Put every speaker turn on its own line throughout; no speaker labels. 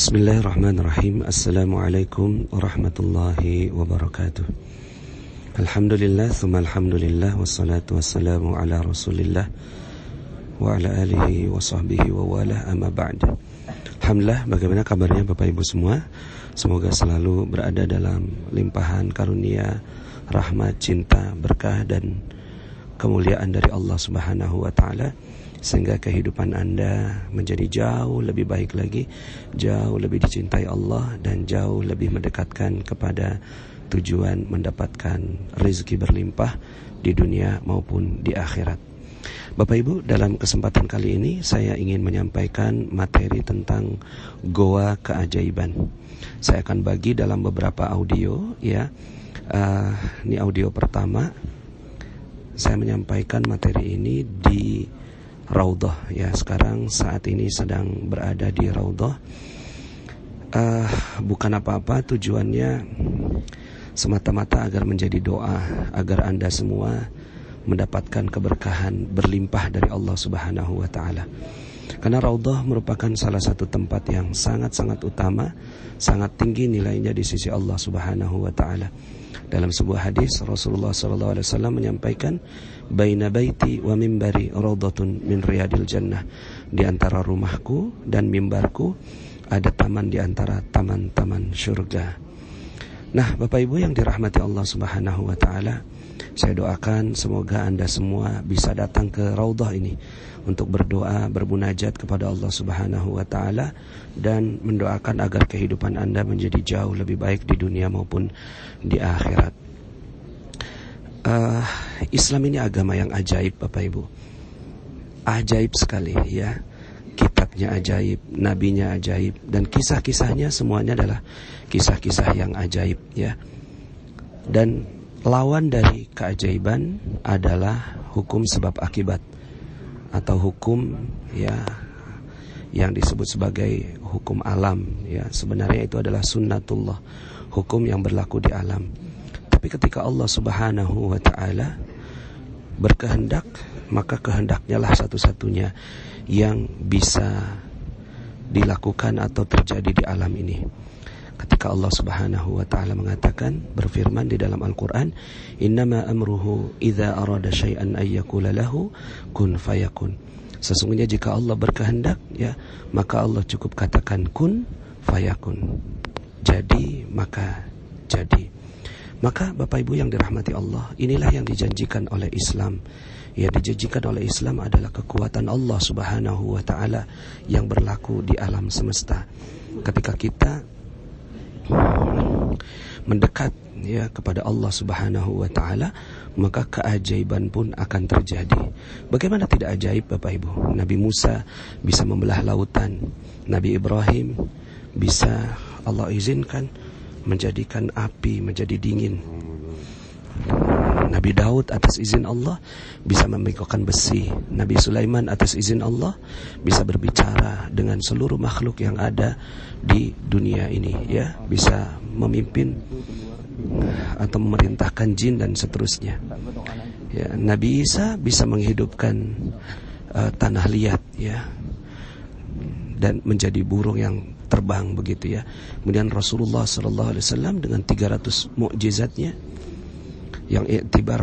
Bismillahirrahmanirrahim. Assalamualaikum warahmatullahi wabarakatuh. Alhamdulillah, thumma alhamdulillah, wassalatu wassalamu ala rasulillah wa ala alihi wa sahbihi wa wala, amma ba'd. Alhamdulillah, bagaimana kabarnya Bapak Ibu semua? Semoga selalu berada dalam limpahan karunia, rahmat, cinta, berkah dan kemuliaan dari Allah Subhanahu wa ta'ala, sehingga kehidupan Anda menjadi jauh lebih baik lagi, jauh lebih dicintai Allah, dan jauh lebih mendekatkan kepada tujuan mendapatkan rezeki berlimpah di dunia maupun di akhirat. Bapak Ibu, dalam kesempatan kali ini saya ingin menyampaikan materi tentang goa keajaiban. Saya akan bagi dalam beberapa audio, ya. Ini audio pertama. Saya menyampaikan materi ini di Raudhah, ya. Sekarang saat ini sedang berada di Raudhah. Bukan apa-apa, tujuannya semata-mata agar menjadi doa, agar Anda semua mendapatkan keberkahan berlimpah dari Allah Subhanahu wa ta'ala. Karena Raudhah merupakan salah satu tempat yang sangat-sangat utama, sangat tinggi nilainya di sisi Allah Subhanahu wa ta'ala. Dalam sebuah hadis Rasulullah SAW menyampaikan, baina baiti wa mimbari raudhatun min riyadil jannah. Di antara rumahku dan mimbarku ada taman di antara taman-taman surga. Nah, Bapak Ibu yang dirahmati Allah Subhanahu wa ta'ala, saya doakan semoga Anda semua bisa datang ke Raudhah ini untuk berdoa, bermunajat kepada Allah Subhanahu wa ta'ala, dan mendoakan agar kehidupan Anda menjadi jauh lebih baik di dunia maupun di akhirat. Islam ini agama yang ajaib, Bapak Ibu. Ajaib sekali, ya. Kitabnya ajaib, nabinya ajaib, dan kisah-kisahnya semuanya adalah kisah-kisah yang ajaib, ya. Dan lawan dari keajaiban adalah hukum sebab akibat, atau hukum, ya, yang disebut sebagai hukum alam, ya. Sebenarnya itu adalah sunnatullah, hukum yang berlaku di alam. Tapi ketika Allah Subhanahu wa ta'ala berkehendak, maka kehendaknya lah satu-satunya yang bisa dilakukan atau terjadi di alam ini. Ketika Allah Subhanahu wa ta'ala mengatakan, berfirman di dalam Al-Quran, innama amruhu idza arada syai'an ayyakula lahu kun fayakun. Sesungguhnya jika Allah berkehendak, ya, maka Allah cukup katakan kun fayakun. Jadi, maka jadi. Maka Bapak Ibu yang dirahmati Allah, inilah yang dijanjikan oleh Islam. Ya, dijanjikan oleh Islam adalah kekuatan Allah Subhanahu wa ta'ala yang berlaku di alam semesta. Ketika kita mendekat, ya, kepada Allah Subhanahu wa ta'ala, maka keajaiban pun akan terjadi. Bagaimana tidak ajaib, Bapak Ibu? Nabi Musa bisa membelah lautan. Nabi Ibrahim bisa Allah izinkan menjadikan api menjadi dingin. Nabi Daud atas izin Allah bisa memikirkan besi. Nabi Sulaiman atas izin Allah bisa berbicara dengan seluruh makhluk yang ada di dunia ini, ya, bisa memimpin atau memerintahkan jin dan seterusnya. Ya, Nabi Isa bisa menghidupkan tanah liat, ya, dan menjadi burung yang terbang, begitu, ya. Kemudian Rasulullah SAW dengan 300 mukjizatnya yang iktibar,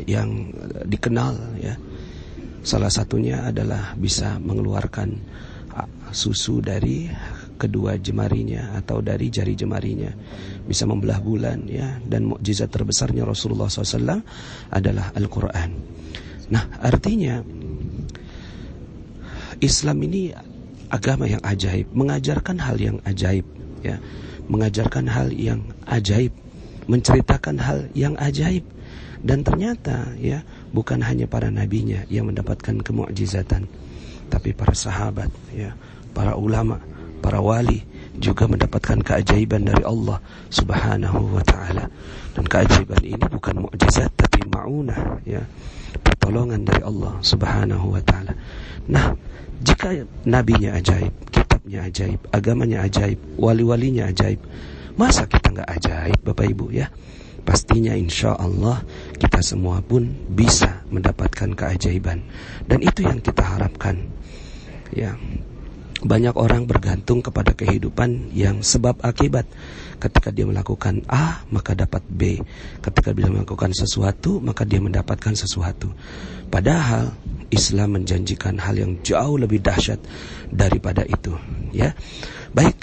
yang dikenal, ya, salah satunya adalah bisa mengeluarkan susu dari kedua jemarinya atau dari jari jemarinya, bisa membelah bulan, ya. Dan mukjizat terbesarnya Rasulullah SAW adalah Al-Quran. Nah, artinya Islam ini agama yang ajaib, mengajarkan hal yang ajaib, ya, mengajarkan hal yang ajaib, menceritakan hal yang ajaib. Dan ternyata, ya, bukan hanya para nabinya yang mendapatkan kemukjizatan, tapi para sahabat, ya, para ulama, para wali juga mendapatkan keajaiban dari Allah Subhanahu wa ta'ala. Dan keajaiban ini bukan mukjizat, tapi ma'unah, ya, pertolongan dari Allah Subhanahu wa ta'ala. Nah, jika nabinya ajaib, kitabnya ajaib, agamanya ajaib, wali-walinya ajaib, masa kita nggak ajaib, Bapak Ibu, ya? Pastinya insya Allah kita semua pun bisa mendapatkan keajaiban. Dan itu yang kita harapkan, ya. Banyak orang bergantung kepada kehidupan yang sebab akibat. Ketika dia melakukan A, maka dapat B. Ketika dia melakukan sesuatu, maka dia mendapatkan sesuatu. Padahal Islam menjanjikan hal yang jauh lebih dahsyat daripada itu. Ya, baik.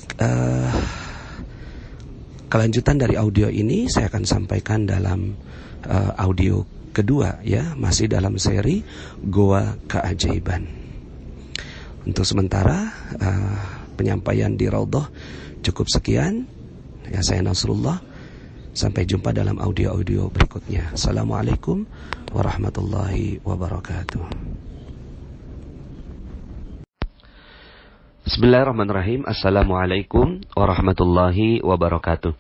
Kelanjutan dari audio ini saya akan sampaikan dalam audio kedua, ya, masih dalam seri Goa Keajaiban. Untuk sementara penyampaian di Raudhah cukup sekian. Ya, saya Nasrullah. Sampai jumpa dalam audio-audio berikutnya. Assalamualaikum warahmatullahi wabarakatuh. Bismillahirrahmanirrahim. Assalamualaikum warahmatullahi wabarakatuh.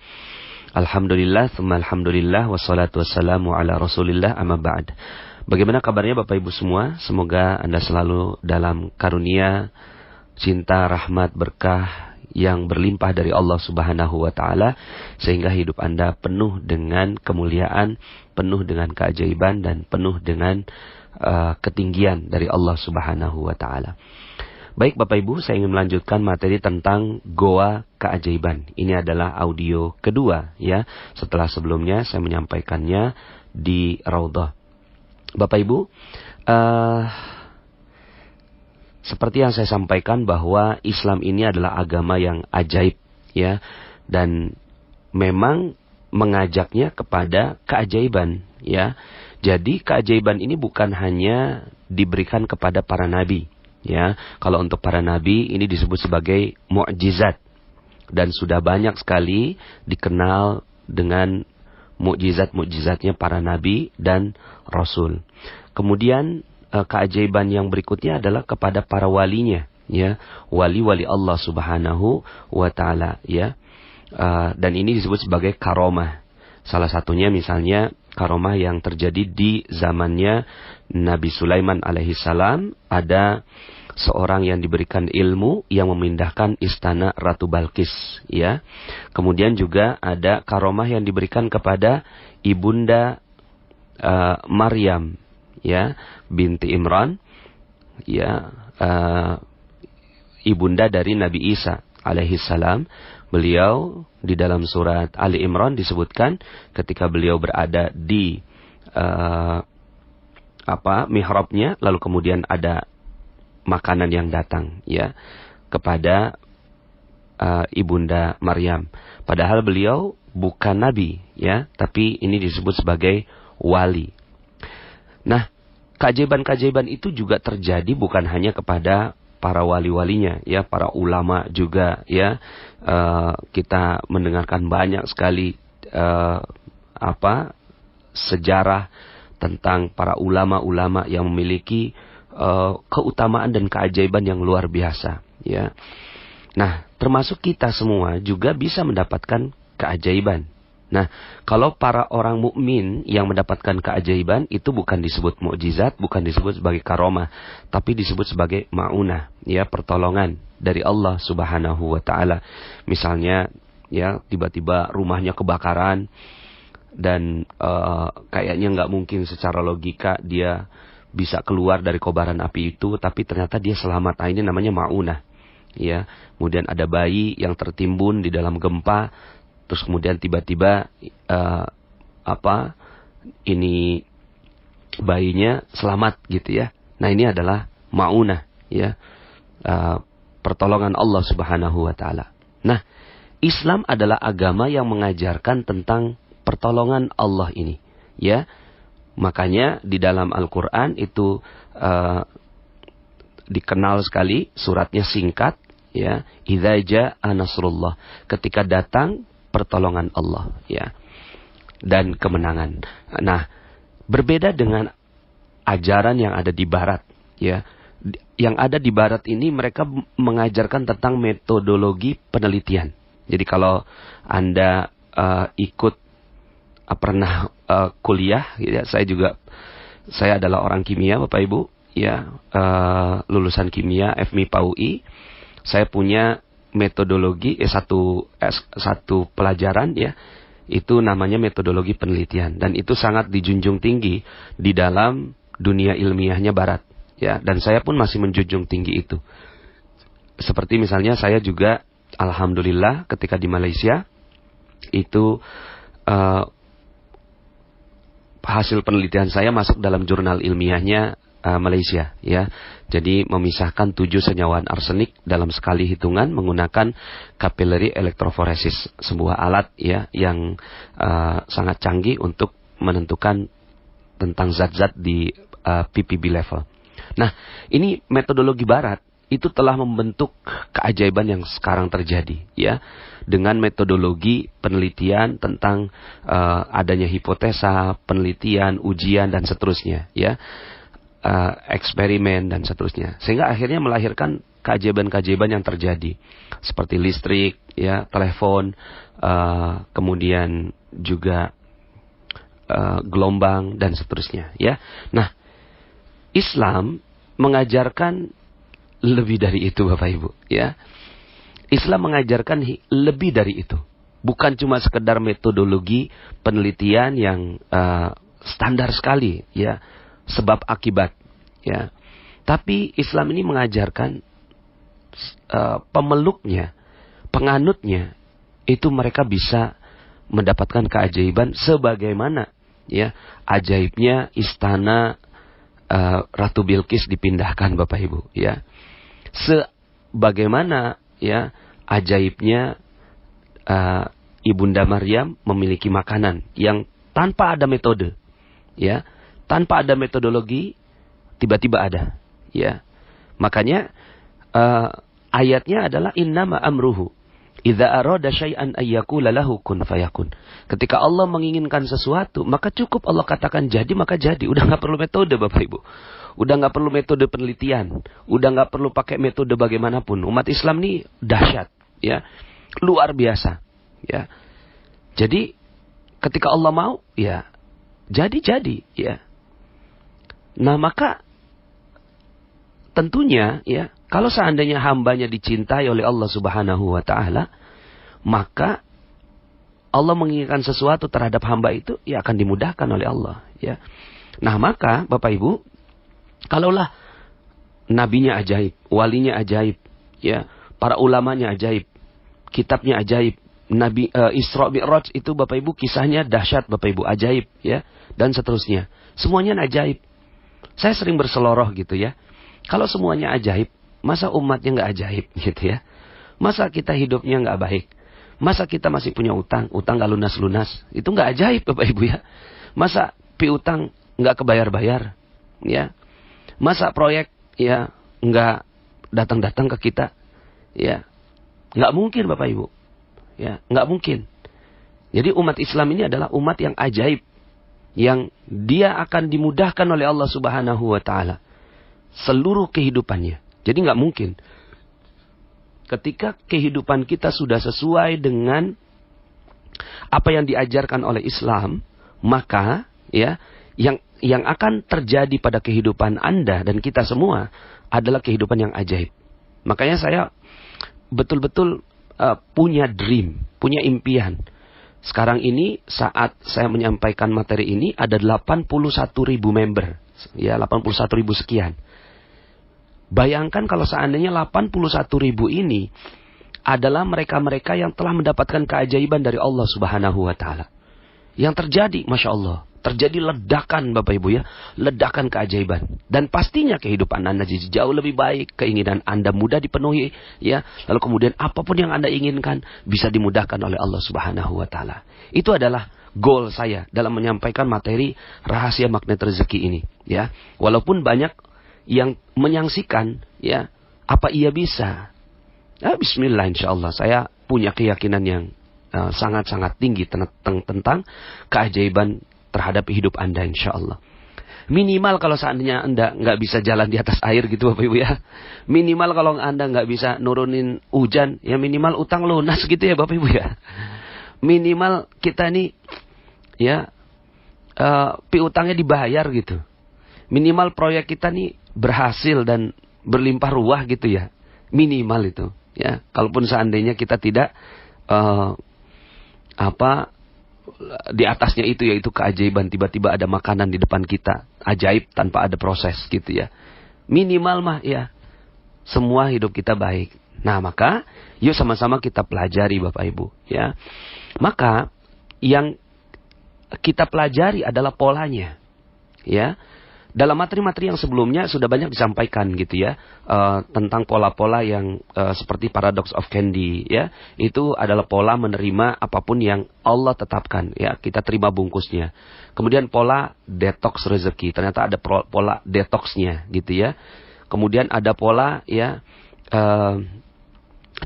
Alhamdulillah, tsumma alhamdulillah, wassalatu wassalamu ala rasulillah, amma ba'd. Bagaimana kabarnya Bapak Ibu semua? Semoga Anda selalu dalam karunia, cinta, rahmat, berkah yang berlimpah dari Allah Subhanahu wa Ta'ala, sehingga hidup Anda penuh dengan kemuliaan, penuh dengan keajaiban, dan penuh dengan ketinggian dari Allah Subhanahu wa Ta'ala. Baik Bapak Ibu, saya ingin melanjutkan materi tentang Goa Keajaiban. Ini adalah audio kedua, ya, setelah sebelumnya saya menyampaikannya di Raudhah. Bapak Ibu, seperti yang saya sampaikan bahwa Islam ini adalah agama yang ajaib, ya, dan memang mengajaknya kepada keajaiban, ya. Jadi keajaiban ini bukan hanya diberikan kepada para nabi, ya. Kalau untuk para nabi ini disebut sebagai mukjizat, dan sudah banyak sekali dikenal dengan mukjizat-mukjizatnya para nabi dan rasul. Kemudian keajaiban yang berikutnya adalah kepada para walinya, ya, wali-wali Allah Subhanahu wa Ta'ala, ya. Dan ini disebut sebagai karomah. Salah satunya misalnya karomah yang terjadi di zamannya Nabi Sulaiman alaihissalam. Ada seorang yang diberikan ilmu yang memindahkan istana Ratu Balkis, ya. Kemudian juga ada karomah yang diberikan kepada ibunda Maryam, ya, binti Imran, ya, ibunda dari Nabi Isa alaihissalam. Beliau di dalam surat Ali Imran disebutkan ketika beliau berada di mihrabnya, lalu kemudian ada makanan yang datang, ya, kepada ibunda Maryam. Padahal beliau bukan nabi, ya, tapi ini disebut sebagai wali. Nah, keajaiban-keajaiban itu juga terjadi bukan hanya kepada para wali-walinya, ya, para ulama juga, ya. Kita mendengarkan banyak sekali sejarah tentang para ulama-ulama yang memiliki keutamaan dan keajaiban yang luar biasa, ya. Nah, termasuk kita semua juga bisa mendapatkan keajaiban. Nah, kalau para orang mukmin yang mendapatkan keajaiban itu bukan disebut mukjizat, bukan disebut sebagai karomah, tapi disebut sebagai ma'unah, ya, pertolongan dari Allah Subhanahu wa Ta'ala. Misalnya, ya, tiba-tiba rumahnya kebakaran dan kayaknya nggak mungkin secara logika dia bisa keluar dari kobaran api itu, tapi ternyata dia selamat. Nah, ini namanya ma'unah, ya. Kemudian ada bayi yang tertimbun di dalam gempa, terus kemudian tiba-tiba ini bayinya selamat, gitu, ya. Nah, ini adalah ma'unah, ya, pertolongan Allah Subhanahu wa Ta'ala. Nah, Islam adalah agama yang mengajarkan tentang pertolongan Allah ini, ya. Makanya di dalam Al-Quran itu dikenal sekali, suratnya singkat, ya, idza jaa nasrullah, ketika datang pertolongan Allah, ya, dan kemenangan. Nah, berbeda dengan ajaran yang ada di barat, ya. Yang ada di barat ini mereka mengajarkan tentang metodologi penelitian. Jadi kalau Anda pernah kuliah, ya, saya adalah orang kimia, Bapak Ibu, ya, lulusan kimia FMIPA UI. Saya punya metodologi satu pelajaran, ya, itu namanya metodologi penelitian, dan itu sangat dijunjung tinggi di dalam dunia ilmiahnya barat, ya, dan saya pun masih menjunjung tinggi itu. seperti misalnya saya juga alhamdulillah ketika di Malaysia itu hasil penelitian saya masuk dalam jurnal ilmiahnya Malaysia, ya. Jadi memisahkan 7 senyawaan arsenik dalam sekali hitungan menggunakan capillary electrophoresis, sebuah alat ya yang sangat canggih untuk menentukan tentang zat-zat di ppb level. Nah, ini metodologi barat itu telah membentuk keajaiban yang sekarang terjadi, ya, dengan metodologi penelitian tentang adanya hipotesa, penelitian, ujian dan seterusnya, ya, eksperimen dan seterusnya, sehingga akhirnya melahirkan keajaiban-keajaiban yang terjadi, seperti listrik, ya, telepon, kemudian juga gelombang dan seterusnya, ya. Nah, Islam mengajarkan lebih dari itu, Bapak Ibu, ya. Islam mengajarkan lebih dari itu. Bukan cuma sekedar metodologi penelitian yang standar sekali, ya, sebab akibat, ya. Tapi Islam ini mengajarkan pemeluknya, penganutnya, itu mereka bisa mendapatkan keajaiban sebagaimana, ya, ajaibnya istana Ratu Bilqis dipindahkan, Bapak Ibu, ya. Sebagaimana, ya, ajaibnya Ibunda Maryam memiliki makanan yang tanpa ada metode, ya, tanpa ada metodologi, tiba-tiba ada, ya. Makanya ayatnya adalah innama amruhu idza arada syai'an ayyakula lahu kun fayakun. Ketika Allah menginginkan sesuatu, maka cukup Allah katakan jadi, maka jadi. Udah nggak perlu metode, Bapak Ibu. Udah nggak perlu metode penelitian. Udah nggak perlu pakai metode bagaimanapun. Umat Islam ini dahsyat, ya, luar biasa, ya. Jadi ketika Allah mau, ya, jadi, ya. Nah, maka tentunya, ya, kalau seandainya hambanya dicintai oleh Allah Subhanahu wa Ta'ala, maka Allah menginginkan sesuatu terhadap hamba itu, ya, akan dimudahkan oleh Allah, ya. Nah, maka Bapak Ibu, kalaulah nabinya ajaib, walinya ajaib, ya, para ulamanya ajaib, kitabnya ajaib, Nabi Isra Mi'raj itu Bapak Ibu kisahnya dahsyat, Bapak Ibu, ajaib, ya, dan seterusnya. Semuanya ajaib. Saya sering berseloroh gitu, ya. Kalau semuanya ajaib, masa umatnya nggak ajaib gitu, ya? Masa kita hidupnya nggak baik? Masa kita masih punya utang nggak lunas-lunas? Itu nggak ajaib, Bapak Ibu, ya. Masa piutang nggak kebayar-bayar, ya? Masa proyek, ya, nggak datang-datang ke kita, ya? Nggak mungkin, Bapak Ibu, ya, nggak mungkin. Jadi umat Islam ini adalah umat yang ajaib, yang dia akan dimudahkan oleh Allah Subhanahu wa Ta'ala seluruh kehidupannya. Jadi nggak mungkin ketika kehidupan kita sudah sesuai dengan apa yang diajarkan oleh Islam, maka, ya, yang akan terjadi pada kehidupan Anda dan kita semua adalah kehidupan yang ajaib. Makanya saya betul-betul punya dream, punya impian. Sekarang ini saat saya menyampaikan materi ini ada 81.000 member, ya, 81.000 sekian. Bayangkan kalau seandainya 81.000 ini adalah mereka-mereka yang telah mendapatkan keajaiban dari Allah Subhanahu wa Ta'ala. Yang terjadi, Masya Allah, terjadi ledakan, Bapak Ibu, ya, ledakan keajaiban. Dan pastinya kehidupan Anda jadi jauh lebih baik, keinginan Anda mudah dipenuhi, ya. Lalu kemudian apapun yang Anda inginkan bisa dimudahkan oleh Allah Subhanahu wa Ta'ala. Itu adalah goal saya dalam menyampaikan materi rahasia magnet rezeki ini, ya. Walaupun banyak yang menyangsikan, ya, apa ia bisa? Ya, bismillah, insyaallah saya punya keyakinan yang sangat-sangat tinggi tentang keajaiban terhadap hidup Anda, insyaallah. Minimal kalau seandainya Anda nggak bisa jalan di atas air gitu, Bapak Ibu, ya. Minimal kalau Anda nggak bisa nurunin hujan, ya minimal utang lunas gitu, ya, Bapak Ibu, ya. Minimal kita nih, ya, piutangnya dibayar gitu. Minimal proyek kita nih berhasil dan berlimpah ruah gitu, ya. Minimal itu, ya. Kalaupun seandainya kita tidak di atasnya itu, yaitu keajaiban, tiba-tiba ada makanan di depan kita, ajaib tanpa ada proses gitu, ya. Minimal mah, ya, semua hidup kita baik, Nah, maka yuk sama-sama kita pelajari Bapak Ibu, ya. Maka yang kita pelajari adalah polanya, ya. Dalam materi-materi yang sebelumnya sudah banyak disampaikan gitu ya, tentang pola-pola yang seperti paradox of candy, ya. Itu adalah pola menerima apapun yang Allah tetapkan, ya. Kita terima bungkusnya. Kemudian pola detox rezeki, ternyata ada pola detoxnya gitu ya. Kemudian ada pola ya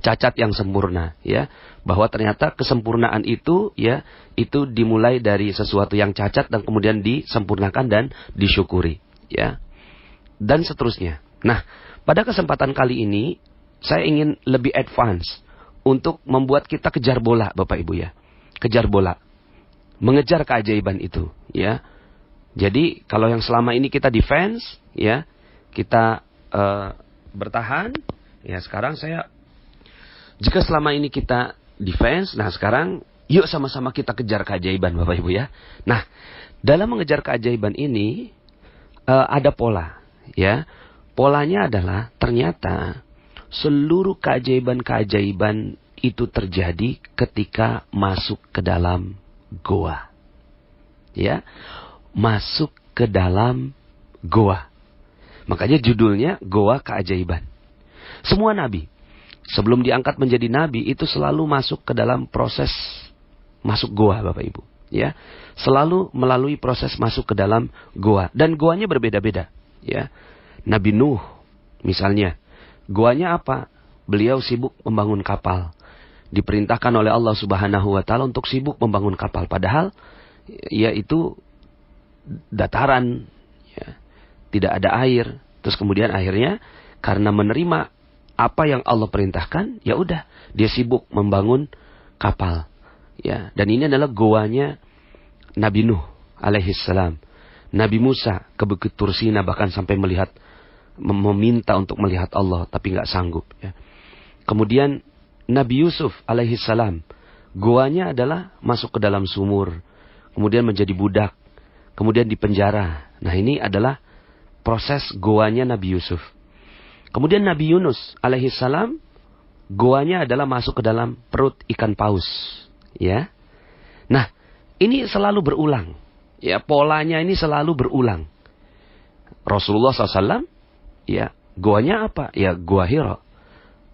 cacat yang sempurna, ya. Bahwa ternyata kesempurnaan itu ya, itu dimulai dari sesuatu yang cacat dan kemudian disempurnakan dan disyukuri, ya. Dan seterusnya. Nah, pada kesempatan kali ini saya ingin lebih advance untuk membuat kita kejar bola, Bapak Ibu ya. Kejar bola. Mengejar keajaiban itu, ya. Jadi kalau yang selama ini kita defense, ya, kita bertahan, ya sekarang jika selama ini kita defense, nah sekarang yuk sama-sama kita kejar keajaiban Bapak Ibu ya. Nah, dalam mengejar keajaiban ini ada pola, ya. Polanya adalah ternyata seluruh keajaiban-keajaiban itu terjadi ketika masuk ke dalam goa. Ya, masuk ke dalam goa. Makanya judulnya Goa Keajaiban. Semua nabi sebelum diangkat menjadi nabi itu selalu masuk ke dalam proses masuk goa Bapak Ibu, ya. Selalu melalui proses masuk ke dalam goa dan goanya berbeda-beda, ya. Nabi Nuh misalnya, goanya apa? Beliau sibuk membangun kapal. Diperintahkan oleh Allah Subhanahu wa taala untuk sibuk membangun kapal, padahal ya itu dataran, ya. Tidak ada air. Terus kemudian akhirnya karena menerima apa yang Allah perintahkan, ya udah dia sibuk membangun kapal, ya. Dan ini adalah goanya Nabi Nuh alaihissalam. Nabi Musa ke Bukit Tursina bahkan sampai meminta untuk melihat Allah tapi nggak sanggup, ya. Kemudian Nabi Yusuf alaihissalam, goanya adalah masuk ke dalam sumur, kemudian menjadi budak, kemudian dipenjara. Nah, ini adalah proses goanya Nabi Yusuf. Kemudian Nabi Yunus alaihissalam, goanya adalah masuk ke dalam perut ikan paus, ya. Nah, ini selalu berulang, ya. Polanya ini selalu berulang. Rasulullah SAW, ya, goanya apa? Ya, Gua Hira.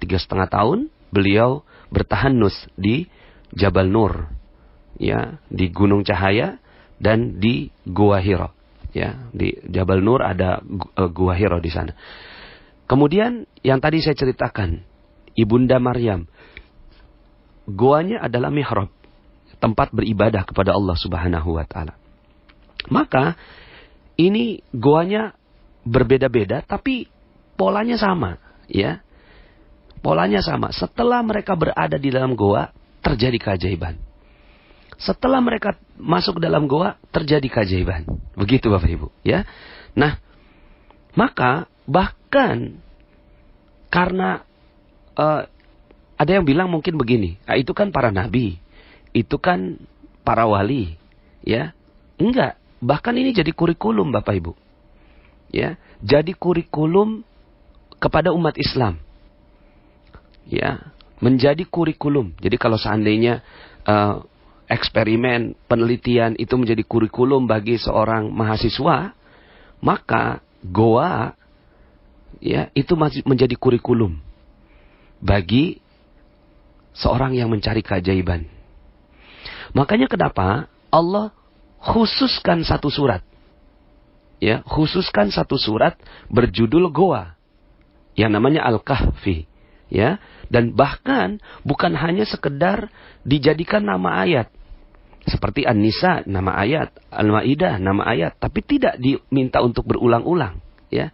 3,5 tahun beliau bertahanus di Jabal Nur, ya, di Gunung Cahaya dan di Gua Hira. Ya, di Jabal Nur ada Gua Hira di sana. Kemudian yang tadi saya ceritakan, Ibunda Maryam, goanya adalah mihrab, tempat beribadah kepada Allah Subhanahu wa taala. Maka ini goanya berbeda-beda tapi polanya sama, ya. Polanya sama. Setelah mereka berada di dalam goa, terjadi keajaiban. Setelah mereka masuk ke dalam goa, terjadi keajaiban. Begitu Bapak Ibu, ya. Nah, maka bahkan karena ada yang bilang mungkin begini, itu kan para nabi, itu kan para wali, ya. Enggak, bahkan ini jadi kurikulum Bapak Ibu. Ya, jadi kurikulum kepada umat Islam. Ya, menjadi kurikulum. Jadi kalau seandainya eksperimen, penelitian itu menjadi kurikulum bagi seorang mahasiswa, maka goa, ya, itu masih menjadi kurikulum bagi seorang yang mencari keajaiban. Makanya kenapa Allah khususkan satu surat, ya, khususkan satu surat berjudul Goa yang namanya Al-Kahfi, ya. Dan bahkan bukan hanya sekedar dijadikan nama ayat seperti An-Nisa nama ayat, Al-Maidah nama ayat, tapi tidak diminta untuk berulang-ulang, ya.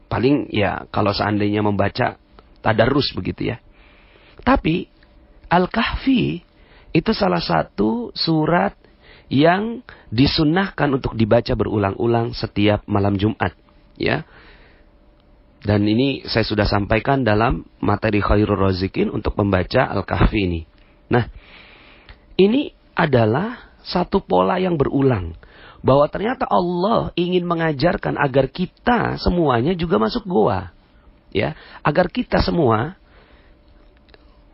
Paling ya kalau seandainya membaca tadarus begitu, ya. Tapi Al-Kahfi itu salah satu surat yang disunnahkan untuk dibaca berulang-ulang setiap malam Jumat, ya. Dan ini saya sudah sampaikan dalam materi Khairul Razikin untuk membaca Al-Kahfi ini. Nah, ini adalah satu pola yang berulang. Bahwa ternyata Allah ingin mengajarkan agar kita semuanya juga masuk goa. ya, agar kita semua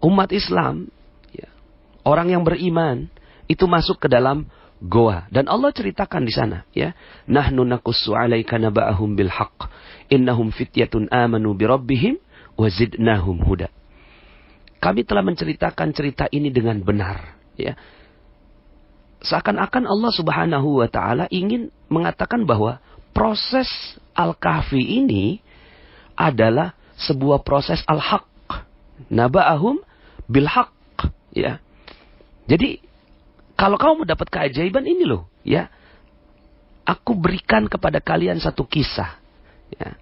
umat Islam, ya, orang yang beriman itu masuk ke dalam goa. Dan Allah ceritakan di sana, ya, nahnu naqussu 'alaika naba'ahum bil haqq innahum fityatun amanu bi rabbihim wa zidnahum huda. Kami telah menceritakan cerita ini dengan benar, ya. Seakan-akan Allah Subhanahu wa taala ingin mengatakan bahwa proses Al-Kahfi ini adalah sebuah proses al-haq. Naba'ahum bil haq, ya. Jadi kalau kamu mendapat keajaiban ini loh, ya. Aku berikan kepada kalian satu kisah, ya.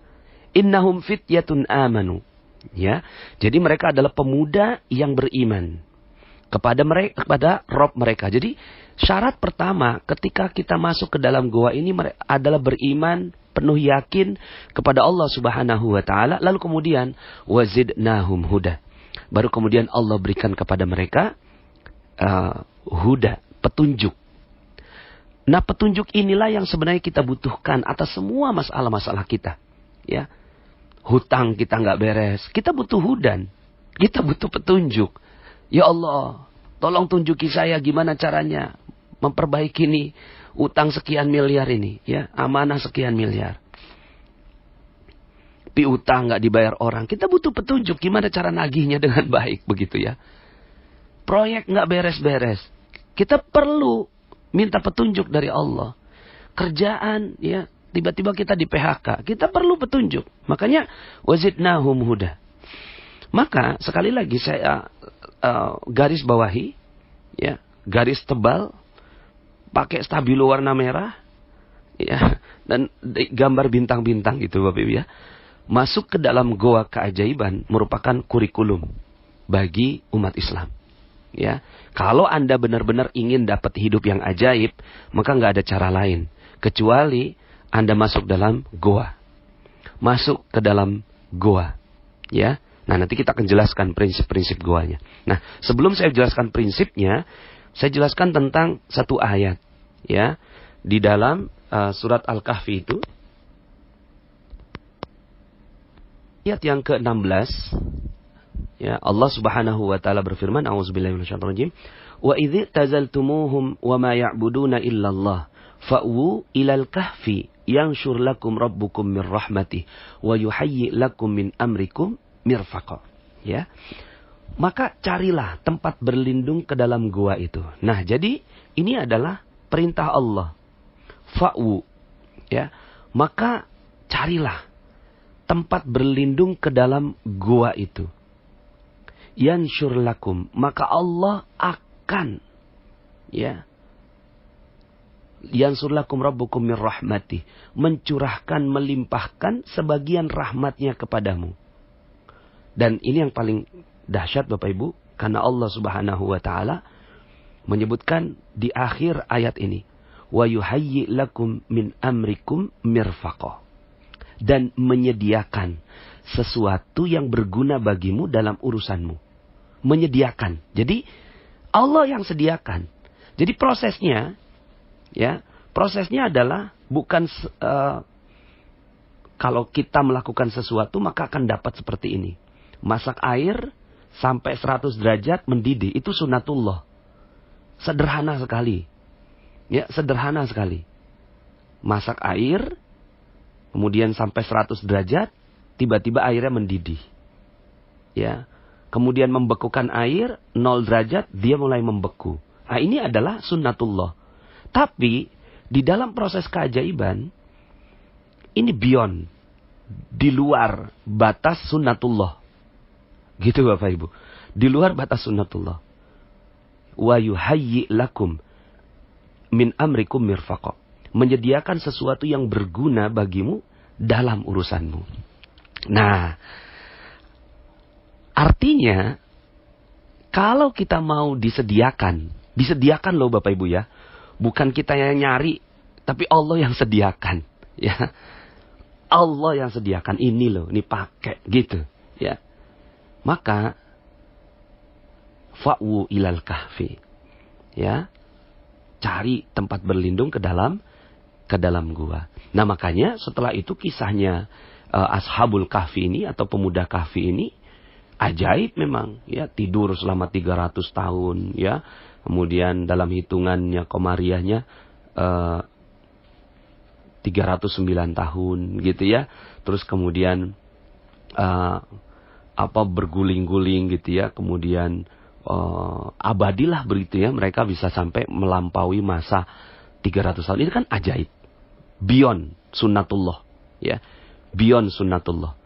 Innahum fityatun amanu, ya. Jadi mereka adalah pemuda yang beriman kepada mereka, kepada Rob mereka. Jadi syarat pertama ketika kita masuk ke dalam goa ini adalah beriman, penuh yakin kepada Allah Subhanahu wa taala, lalu kemudian wazidnahum huda. Baru kemudian Allah berikan kepada mereka huda, petunjuk. Nah, petunjuk inilah yang sebenarnya kita butuhkan atas semua masalah-masalah kita, ya. Hutang kita nggak beres, kita butuh hudan, kita butuh petunjuk. Ya Allah, tolong tunjuki saya gimana caranya memperbaiki ini utang sekian miliar ini, ya, amanah sekian miliar. Piutang nggak dibayar orang, kita butuh petunjuk gimana cara nagihnya dengan baik, begitu ya. Proyek nggak beres-beres, kita perlu minta petunjuk dari Allah. Kerjaan, ya, tiba-tiba kita di PHK, kita perlu petunjuk. Makanya wazidnahum huda. Maka sekali lagi saya garis bawahi, ya, garis tebal, pakai stabilo warna merah, ya, dan gambar bintang-bintang gitu Bapak Ibu, ya. Masuk ke dalam goa keajaiban merupakan kurikulum bagi umat Islam, ya. Kalau Anda benar-benar ingin dapat hidup yang ajaib, maka nggak ada cara lain kecuali Anda masuk dalam goa, masuk ke dalam goa, ya. Nah, nanti kita akan jelaskan prinsip-prinsip goanya. Nah, sebelum saya jelaskan prinsipnya, saya jelaskan tentang satu ayat, ya, di dalam surat Al-Kahfi itu, ayat yang ke-16, ya, Allah Subhanahu wa taala berfirman, a'udzubillahi minasyaitonir rajim, wa idz tazaltumuhum wa ma ya'buduna illallah fa'u ilal kahfi yanshur lakum rabbukum min rahmatih wa yuhayyi lakum min amrikum mirfaqa, ya. Maka carilah tempat berlindung ke dalam gua itu. Nah, jadi ini adalah perintah Allah. Fa'u, ya. Maka carilah tempat berlindung ke dalam gua itu. Yanshur lakum, maka Allah akan, ya, yansur lakum rabbukum min rahmatih, mencurahkan, melimpahkan sebagian rahmatnya kepadamu. Dan ini yang paling dahsyat Bapak Ibu, karena Allah Subhanahu wa taala menyebutkan di akhir ayat ini, wa yuhayyi lakum min amrikum mirfaqa, dan menyediakan sesuatu yang berguna bagimu dalam urusanmu. Menyediakan. Jadi Allah yang sediakan. Jadi prosesnya, ya, prosesnya adalah bukan kalau kita melakukan sesuatu maka akan dapat seperti ini. Masak air sampai 100 derajat mendidih, itu sunatullah. Sederhana sekali. Ya, sederhana sekali. Masak air, kemudian sampai 100 derajat, tiba-tiba airnya mendidih. Ya. Kemudian membekukan air, 0 derajat, dia mulai membeku. Nah, ini adalah sunnatullah. Tapi, di dalam proses keajaiban, ini beyond. Di luar batas sunnatullah. Gitu Bapak Ibu. Di luar batas sunnatullah. Wa yuhayyi lakum min amrikum mirfaqa. Menyediakan sesuatu yang berguna bagimu dalam urusanmu. Nah, artinya kalau kita mau disediakan loh Bapak Ibu, ya. Bukan kita yang nyari, tapi Allah yang sediakan, ya. Allah yang sediakan, ini loh, ini pakai gitu, ya. Maka fa'u ilal kahfi, ya. Cari tempat berlindung ke dalam gua. Nah, makanya setelah itu kisahnya Ashabul Kahfi ini atau pemuda Kahfi ini ajaib memang, ya, tidur selama 300 tahun, ya. Kemudian dalam hitungannya komariahnya 309 tahun gitu ya. Terus kemudian berguling-guling gitu ya. Kemudian abadilah begitu ya, mereka bisa sampai melampaui masa 300 tahun. Ini kan ajaib. Beyond sunnatullah, ya. Beyond sunnatullah.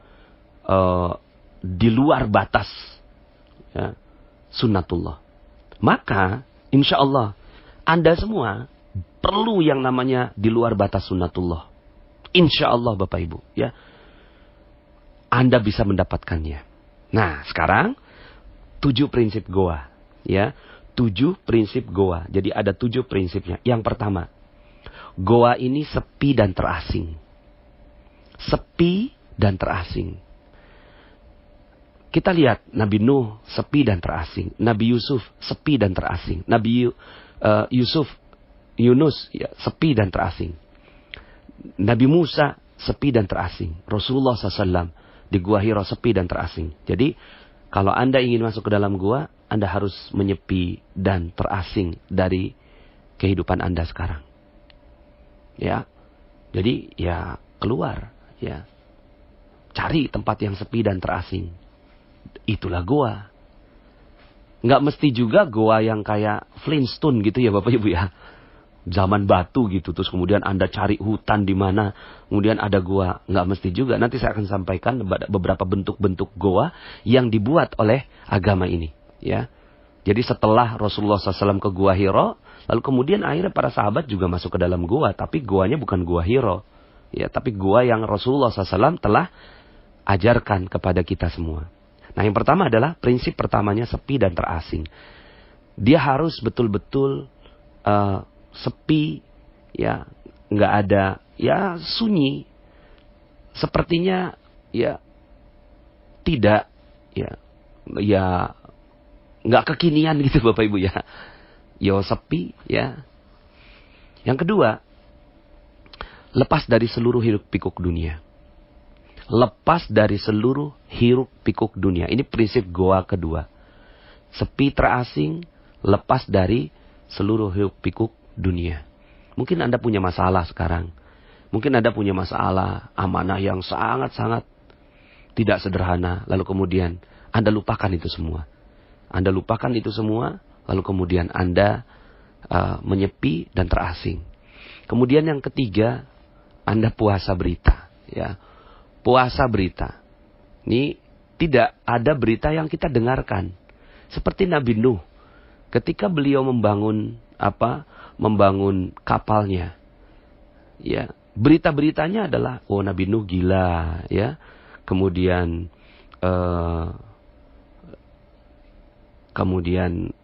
Di luar batas, ya, sunnatullah. Maka insya Allah Anda semua perlu yang namanya di luar batas sunnatullah. Insya Allah Bapak Ibu, ya, Anda bisa mendapatkannya. Nah sekarang 7 prinsip goa, ya, 7 prinsip goa. Jadi ada 7 prinsipnya. Yang pertama, goa ini sepi dan terasing. Sepi dan terasing. Kita lihat Nabi Nuh sepi dan terasing. Nabi Yusuf sepi dan terasing. Nabi Yunus ya, sepi dan terasing. Nabi Musa sepi dan terasing. Rasulullah SAW di Gua Hira sepi dan terasing. Jadi kalau Anda ingin masuk ke dalam gua, Anda harus menyepi dan terasing dari kehidupan Anda sekarang. Ya, jadi ya keluar, ya, cari tempat yang sepi dan terasing. Itulah goa. Nggak mesti juga goa yang kayak Flintstone gitu ya Bapak Ibu ya. Zaman batu gitu. Terus kemudian Anda cari hutan di mana. Kemudian ada goa. Nggak mesti juga. Nanti saya akan sampaikan beberapa bentuk-bentuk goa yang dibuat oleh agama ini. Ya. Jadi setelah Rasulullah SAW ke Gua Hira. Lalu kemudian akhirnya para sahabat juga masuk ke dalam goa. Tapi goanya bukan Gua Hira. Ya, tapi goa yang Rasulullah SAW telah ajarkan kepada kita semua. Nah yang pertama adalah prinsip pertamanya sepi dan terasing. Dia harus betul-betul sepi, ya, nggak ada, ya, sunyi. Sepertinya ya tidak, ya nggak kekinian gitu Bapak Ibu ya. Ya sepi, ya. Yang kedua, lepas dari seluruh hiruk pikuk dunia. Lepas dari seluruh hiruk pikuk dunia. Ini prinsip goa kedua. Sepi terasing, lepas dari seluruh hiruk pikuk dunia. Mungkin Anda punya masalah sekarang. Mungkin Anda punya masalah, amanah yang sangat-sangat tidak sederhana. Lalu kemudian Anda lupakan itu semua. Anda lupakan itu semua. Lalu kemudian Anda menyepi dan terasing. Kemudian yang ketiga, Anda puasa berita. Ya. Puasa berita. Ini tidak ada berita yang kita dengarkan. Seperti Nabi Nuh. Ketika beliau membangun kapalnya. Ya, berita-beritanya adalah Nabi Nuh gila, ya. Kemudian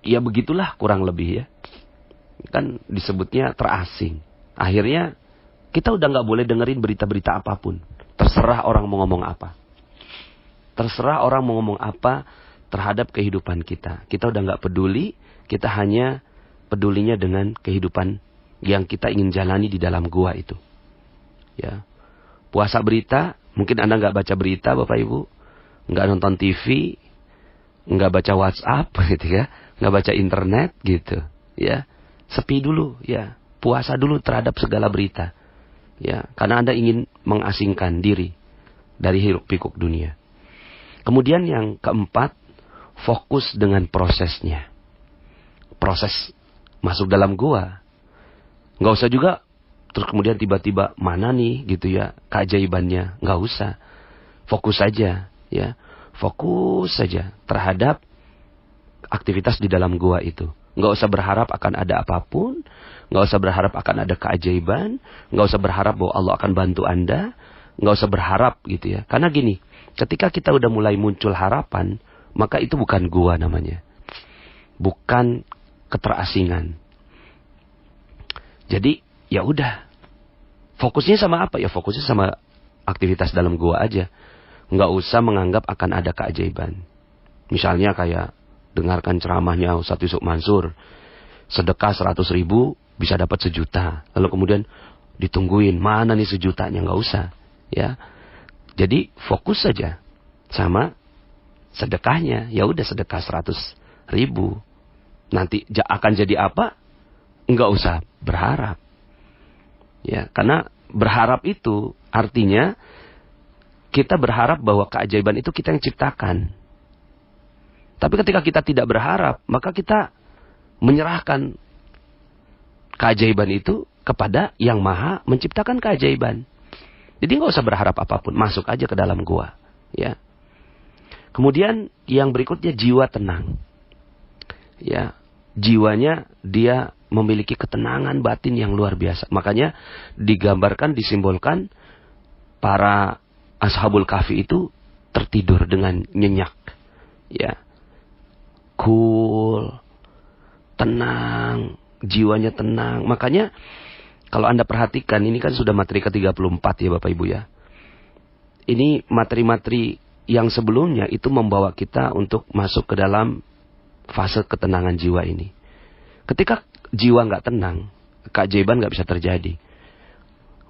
ya begitulah kurang lebih ya. Kan disebutnya terasing. Akhirnya kita udah nggak boleh dengerin berita-berita apapun. Terserah orang mau ngomong apa. Terserah orang mau ngomong apa terhadap kehidupan kita. Kita udah nggak peduli. Kita hanya pedulinya dengan kehidupan yang kita ingin jalani di dalam gua itu. Ya, puasa berita. Mungkin Anda nggak baca berita, Bapak Ibu, nggak nonton TV, nggak baca WhatsApp, gitu ya, nggak baca internet, gitu. Ya, sepi dulu, ya, puasa dulu terhadap segala berita. Ya, karena Anda ingin mengasingkan diri dari hiruk pikuk dunia. Kemudian yang keempat, fokus dengan prosesnya. Proses masuk dalam gua. Nggak usah juga terus kemudian tiba-tiba mana nih gitu ya keajaibannya. Nggak usah. Fokus saja, ya. Fokus saja terhadap aktivitas di dalam gua itu. Nggak usah berharap akan ada apapun. Nggak usah berharap akan ada keajaiban. Nggak usah berharap bahwa Allah akan bantu Anda. Nggak usah berharap gitu ya. Karena gini, ketika kita udah mulai muncul harapan, maka itu bukan gua namanya. Bukan keterasingan. Jadi ya udah. Fokusnya sama apa? Ya fokusnya sama aktivitas dalam gua aja. Nggak usah menganggap akan ada keajaiban. Misalnya kayak dengarkan ceramahnya Ustadz Yusuf Mansur. Sedekah 100.000 bisa dapat 1 juta. Lalu kemudian ditungguin mana nih 1 jutanya, nggak usah. Ya, Jadi fokus saja sama sedekahnya. Ya udah, sedekah 100.000. Nanti akan jadi apa? Enggak usah berharap. Ya, karena berharap itu artinya kita berharap bahwa keajaiban itu kita yang ciptakan. Tapi ketika kita tidak berharap, maka kita menyerahkan keajaiban itu kepada yang maha menciptakan keajaiban. Jadi nggak usah berharap apapun, masuk aja ke dalam gua. Ya. Kemudian yang berikutnya jiwa tenang. Ya, jiwanya dia memiliki ketenangan batin yang luar biasa. Makanya digambarkan, disimbolkan para Ashabul Kahfi itu tertidur dengan nyenyak. Ya. Cool, tenang, jiwanya tenang. Makanya kalau Anda perhatikan, ini kan sudah materi ke-34 ya Bapak Ibu ya. Ini materi-materi yang sebelumnya itu membawa kita untuk masuk ke dalam fase ketenangan jiwa ini. Ketika jiwa nggak tenang, keajaiban nggak bisa terjadi.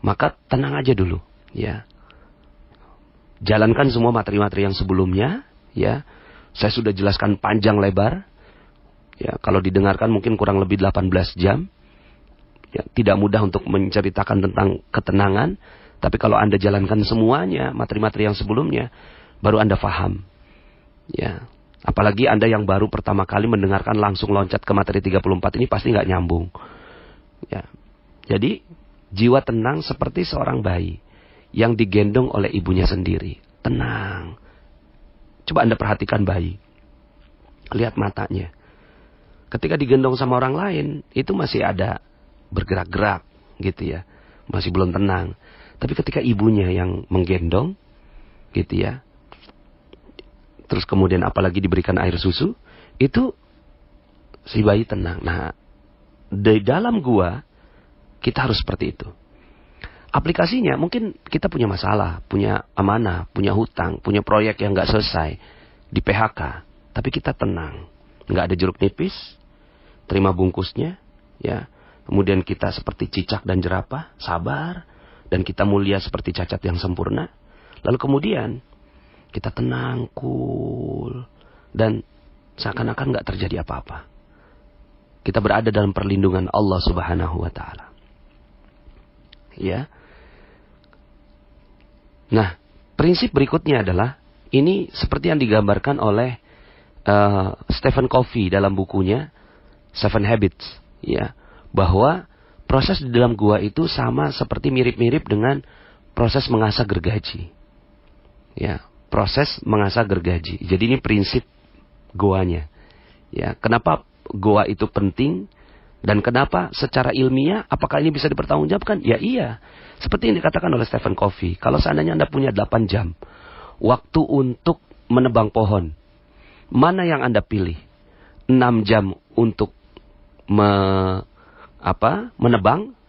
Maka tenang aja dulu, ya. Jalankan semua materi-materi yang sebelumnya, ya. Saya sudah jelaskan panjang lebar. Ya, kalau didengarkan mungkin kurang lebih 18 jam. Ya, tidak mudah untuk menceritakan tentang ketenangan, tapi kalau Anda jalankan semuanya, materi-materi yang sebelumnya, baru Anda paham. Ya. Apalagi Anda yang baru pertama kali mendengarkan langsung loncat ke materi 34 ini pasti nggak nyambung. Ya. Jadi, jiwa tenang seperti seorang bayi yang digendong oleh ibunya sendiri. Tenang. Coba Anda perhatikan bayi. Lihat matanya. Ketika digendong sama orang lain, itu masih ada bergerak-gerak gitu ya. Masih belum tenang. Tapi ketika ibunya yang menggendong, gitu ya. Terus kemudian apalagi diberikan air susu, itu si bayi tenang. Nah, di dalam gua, kita harus seperti itu. Aplikasinya mungkin kita punya masalah, punya amanah, punya hutang, punya proyek yang nggak selesai, di PHK, tapi kita tenang, nggak ada jeruk nipis, terima bungkusnya, ya. Kemudian kita seperti cicak dan jerapah, sabar, dan kita mulia seperti cacat yang sempurna. Lalu kemudian kita tenang, cool, dan seakan-akan nggak terjadi apa-apa. Kita berada dalam perlindungan Allah Subhanahu wa Ta'ala. Ya. Nah, prinsip berikutnya adalah ini seperti yang digambarkan oleh Stephen Covey dalam bukunya Seven Habits, ya, bahwa proses di dalam gua itu sama seperti mirip-mirip dengan proses mengasah gergaji. Ya, proses mengasah gergaji. Jadi ini prinsip goanya. Ya, kenapa goa itu penting? Dan kenapa secara ilmiah, apakah ini bisa dipertanggungjawabkan? Ya iya. Seperti yang dikatakan oleh Stephen Covey. Kalau seandainya Anda punya 8 jam. Waktu untuk menebang pohon. Mana yang Anda pilih? 6 jam untuk menebang.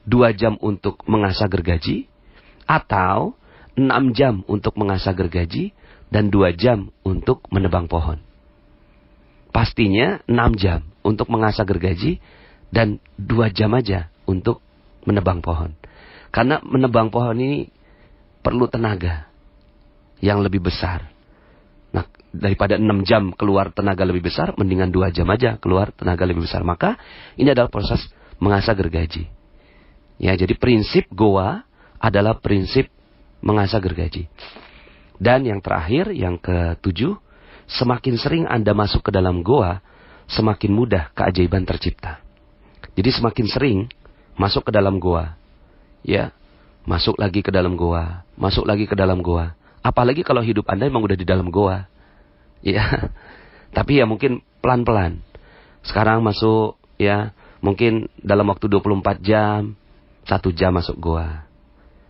2 jam untuk mengasah gergaji. Atau 6 jam untuk mengasah gergaji. Dan 2 jam untuk menebang pohon. Pastinya 6 jam untuk mengasah gergaji. Dan 2 jam aja untuk menebang pohon. Karena menebang pohon ini perlu tenaga yang lebih besar. Nah, daripada 6 jam keluar tenaga lebih besar, mendingan 2 jam aja keluar tenaga lebih besar. Maka ini adalah proses mengasah gergaji. Ya, jadi prinsip goa adalah prinsip mengasah gergaji. Dan yang terakhir, yang ke-7, semakin sering Anda masuk ke dalam goa, semakin mudah keajaiban tercipta. Jadi semakin sering masuk ke dalam goa, ya, masuk lagi ke dalam goa, masuk lagi ke dalam goa. Apalagi kalau hidup Anda memang udah di dalam goa, ya. Tapi ya mungkin pelan-pelan. Sekarang masuk, ya, mungkin dalam waktu 24 jam, 1 jam masuk goa,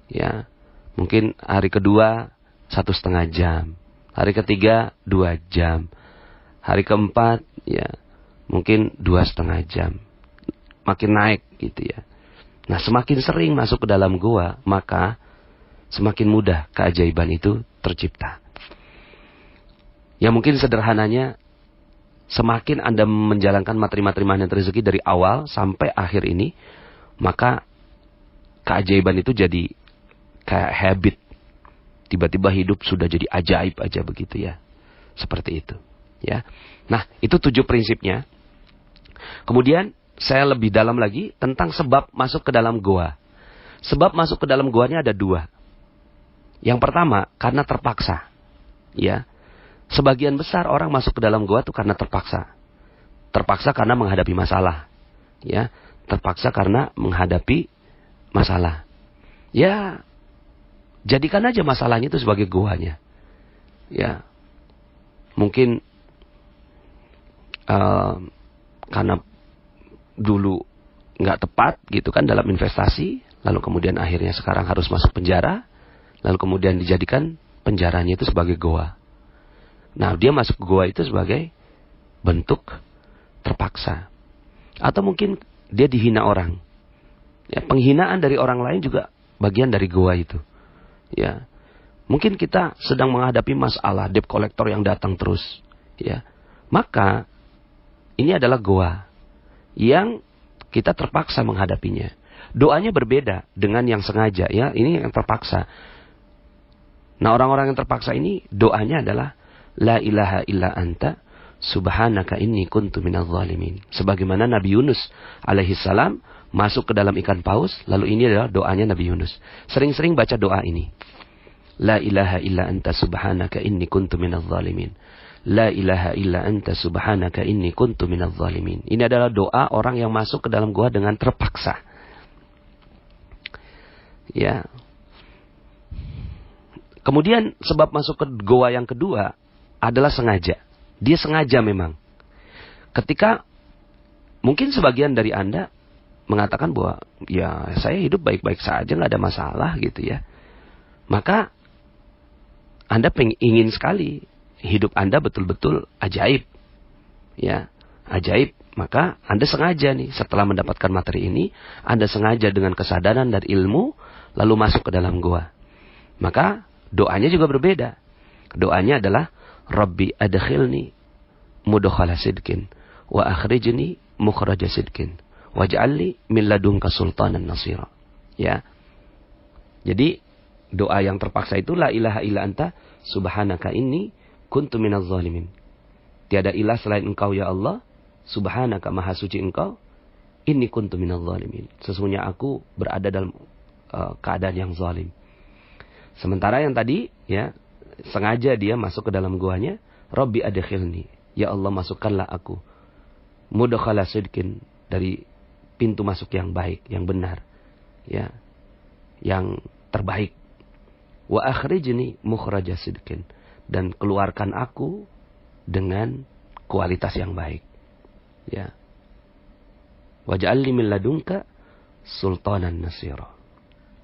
ya. Mungkin hari kedua 1,5 jam, hari ketiga 2 jam, hari keempat, ya, mungkin 2,5 jam. Makin naik gitu ya. Nah, semakin sering masuk ke dalam goa, maka semakin mudah keajaiban itu tercipta. Ya mungkin sederhananya, semakin Anda menjalankan materi-materi magnet rezeki dari awal sampai akhir ini, maka keajaiban itu jadi kayak habit. Tiba-tiba hidup sudah jadi ajaib aja begitu ya. Seperti itu. Ya. Nah, itu 7 prinsipnya. Kemudian saya lebih dalam lagi tentang sebab masuk ke dalam goa. Sebab masuk ke dalam goanya ada 2. Yang pertama, karena terpaksa. Ya. Sebagian besar orang masuk ke dalam goa itu karena terpaksa. Terpaksa karena menghadapi masalah. Ya. Terpaksa karena menghadapi masalah. Ya, jadikan aja masalahnya itu sebagai goanya. Ya, mungkin karena dulu nggak tepat gitu kan dalam investasi, lalu kemudian akhirnya sekarang harus masuk penjara, lalu kemudian dijadikan penjaranya itu sebagai goa. Nah, dia masuk ke goa itu sebagai bentuk terpaksa. Atau mungkin dia dihina orang. Ya, penghinaan dari orang lain juga bagian dari goa itu. Ya. Mungkin kita sedang menghadapi masalah debt collector yang datang terus, ya. Maka ini adalah goa yang kita terpaksa menghadapinya. Doanya berbeda dengan yang sengaja, ya. Ini yang terpaksa. Nah, orang-orang yang terpaksa ini doanya adalah la ilaha illa anta subhanaka inni kuntu minadz zalimin. Sebagaimana Nabi Yunus alaihi salam masuk ke dalam ikan paus, lalu ini adalah doanya Nabi Yunus. Sering-sering baca doa ini. La ilaha illa anta subhanaka inni kuntu minadz zalimin. La ilaha illa anta subhanaka inni kuntu minadz zalimin. Ini adalah doa orang yang masuk ke dalam gua dengan terpaksa. Ya. Kemudian sebab masuk ke goa yang kedua adalah sengaja. Dia sengaja memang. Ketika mungkin sebagian dari Anda mengatakan bahwa ya saya hidup baik-baik saja, nggak ada masalah gitu ya. Maka Anda ingin sekali hidup Anda betul-betul ajaib. Ya, ajaib. Maka Anda sengaja nih setelah mendapatkan materi ini, Anda sengaja dengan kesadaran dan ilmu lalu masuk ke dalam goa. Maka doanya juga berbeda. Doanya adalah Rabbi adkhilni mudkhala sidqin wa akhrijni mukhraja sidqin waj'alni min ladunka sultanan nasira. Ya. Jadi doa yang terpaksa itu la ilaha illa anta subhanaka inni kuntu minadz zalimin. Tiada ilah selain Engkau ya Allah, subhanaka maha suci Engkau, inni kuntu minadz zalimin. Sesungguhnya aku berada dalam keadaan yang zalim. Sementara yang tadi ya sengaja dia masuk ke dalam guanya, Rabbi adkhilni, ya Allah masukkanlah aku mudkhala sidqin, dari pintu masuk yang baik, yang benar, ya, yang terbaik. Wa akhrijni mukhraja sidqin, dan keluarkan aku dengan kualitas yang baik. Ya. Waj'alni min ladunka sultanan nasira.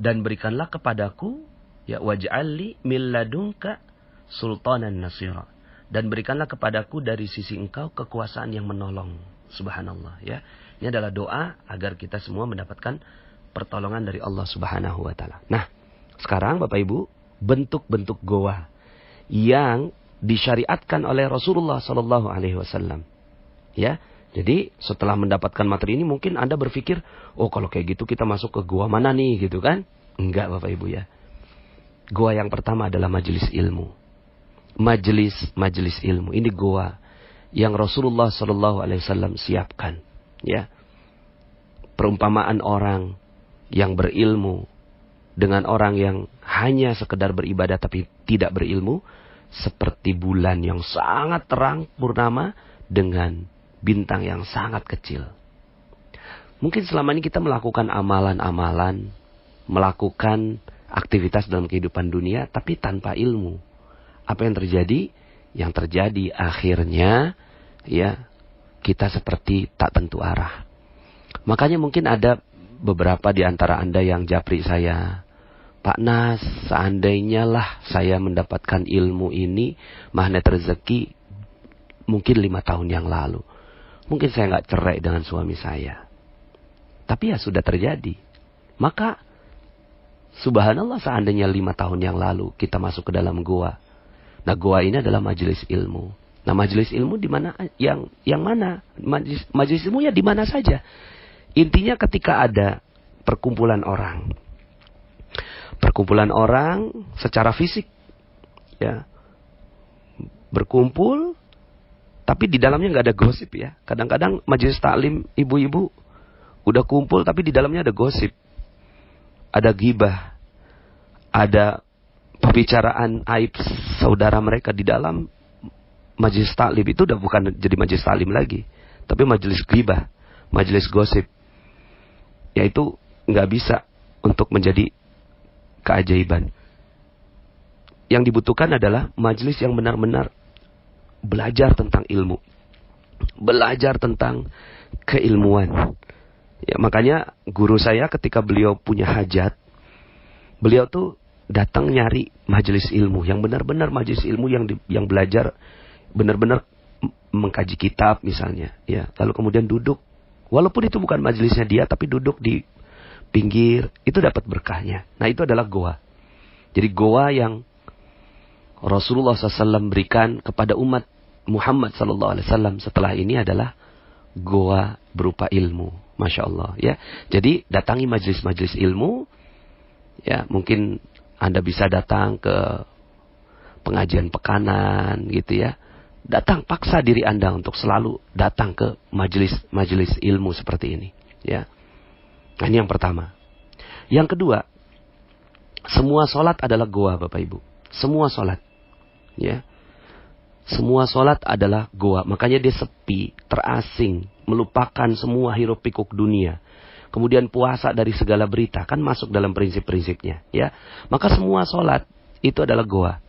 Dan berikanlah kepadaku, ya, waj'alni min ladunka sultanan nasira. Dan berikanlah kepadaku dari sisi Engkau kekuasaan yang menolong. Subhanallah, ya. Ini adalah doa agar kita semua mendapatkan pertolongan dari Allah Subhanahu wa taala. Nah, sekarang Bapak Ibu, bentuk-bentuk goa yang disyariatkan oleh Rasulullah sallallahu alaihi wasallam. Ya. Jadi, setelah mendapatkan materi ini mungkin Anda berpikir, "Oh, kalau kayak gitu kita masuk ke goa mana nih?" gitu kan? Enggak, Bapak Ibu ya. Goa yang pertama adalah majelis ilmu. Majelis ilmu. Ini goa yang Rasulullah sallallahu alaihi wasallam siapkan, ya. Perumpamaan orang yang berilmu dengan orang yang hanya sekedar beribadah tapi tidak berilmu, seperti bulan yang sangat terang purnama dengan bintang yang sangat kecil. Mungkin selama ini kita melakukan amalan-amalan, melakukan aktivitas dalam kehidupan dunia tapi tanpa ilmu. Apa yang terjadi? Yang terjadi akhirnya, ya, kita seperti tak tentu arah. Makanya mungkin ada beberapa di antara Anda yang japri saya, Pak Nas, seandainya lah saya mendapatkan ilmu ini, magnet rezeki, mungkin 5 tahun yang lalu. Mungkin saya nggak cerai dengan suami saya. Tapi ya sudah terjadi. Maka, subhanallah, seandainya 5 tahun yang lalu kita masuk ke dalam goa. Nah, goa ini adalah majelis ilmu. Nah, majelis ilmu di mana? Yang mana? Majelis ilmu ya di mana saja. Intinya ketika ada perkumpulan orang. Perkumpulan orang secara fisik ya, berkumpul, tapi di dalamnya nggak ada gosip ya. Kadang-kadang majelis taklim ibu-ibu udah kumpul, tapi di dalamnya ada gosip, ada ghibah, ada pembicaraan aib saudara mereka di dalam majelis taklim. Itu udah bukan jadi majelis taklim lagi, tapi majelis ghibah, majelis gosip. Yaitu nggak bisa untuk menjadi keajaiban. Yang dibutuhkan adalah majelis yang benar-benar belajar tentang ilmu, belajar tentang keilmuan. Ya, makanya guru saya ketika beliau punya hajat, beliau tuh datang nyari majelis ilmu yang benar-benar majelis ilmu yang belajar benar-benar mengkaji kitab misalnya, ya. Lalu kemudian duduk, walaupun itu bukan majelisnya dia, tapi duduk di pinggir, itu dapat berkahnya. Nah, itu adalah goa. Jadi goa yang Rasulullah SAW berikan kepada umat Muhammad SAW setelah ini adalah goa berupa ilmu. Masya Allah, ya. Jadi datangi majelis-majelis ilmu, ya. Mungkin Anda bisa datang ke pengajian pekanan gitu ya. Datang, paksa diri Anda untuk selalu datang ke majelis ilmu seperti ini, ya. Nah, ini yang pertama. Yang kedua, semua solat adalah goa, Bapak Ibu. Semua solat, ya. Semua solat adalah goa. Makanya dia sepi, terasing, melupakan semua hiruk pikuk dunia. Kemudian puasa dari segala berita, kan masuk dalam prinsip-prinsipnya, ya. Maka semua solat itu adalah goa.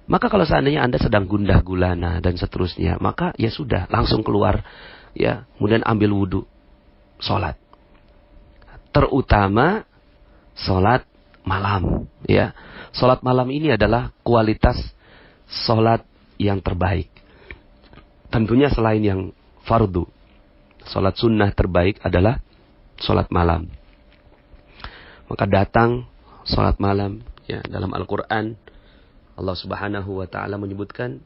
Maka kalau seandainya Anda sedang gundah gulana dan seterusnya, maka ya sudah, langsung keluar, ya. Kemudian ambil wudhu, solat. Terutama solat malam, ya. Solat malam ini adalah kualitas solat yang terbaik. Tentunya selain yang fardu, solat sunnah terbaik adalah solat malam. Maka datang solat malam, ya. Dalam Al-Quran Allah Subhanahu wa ta'ala menyebutkan,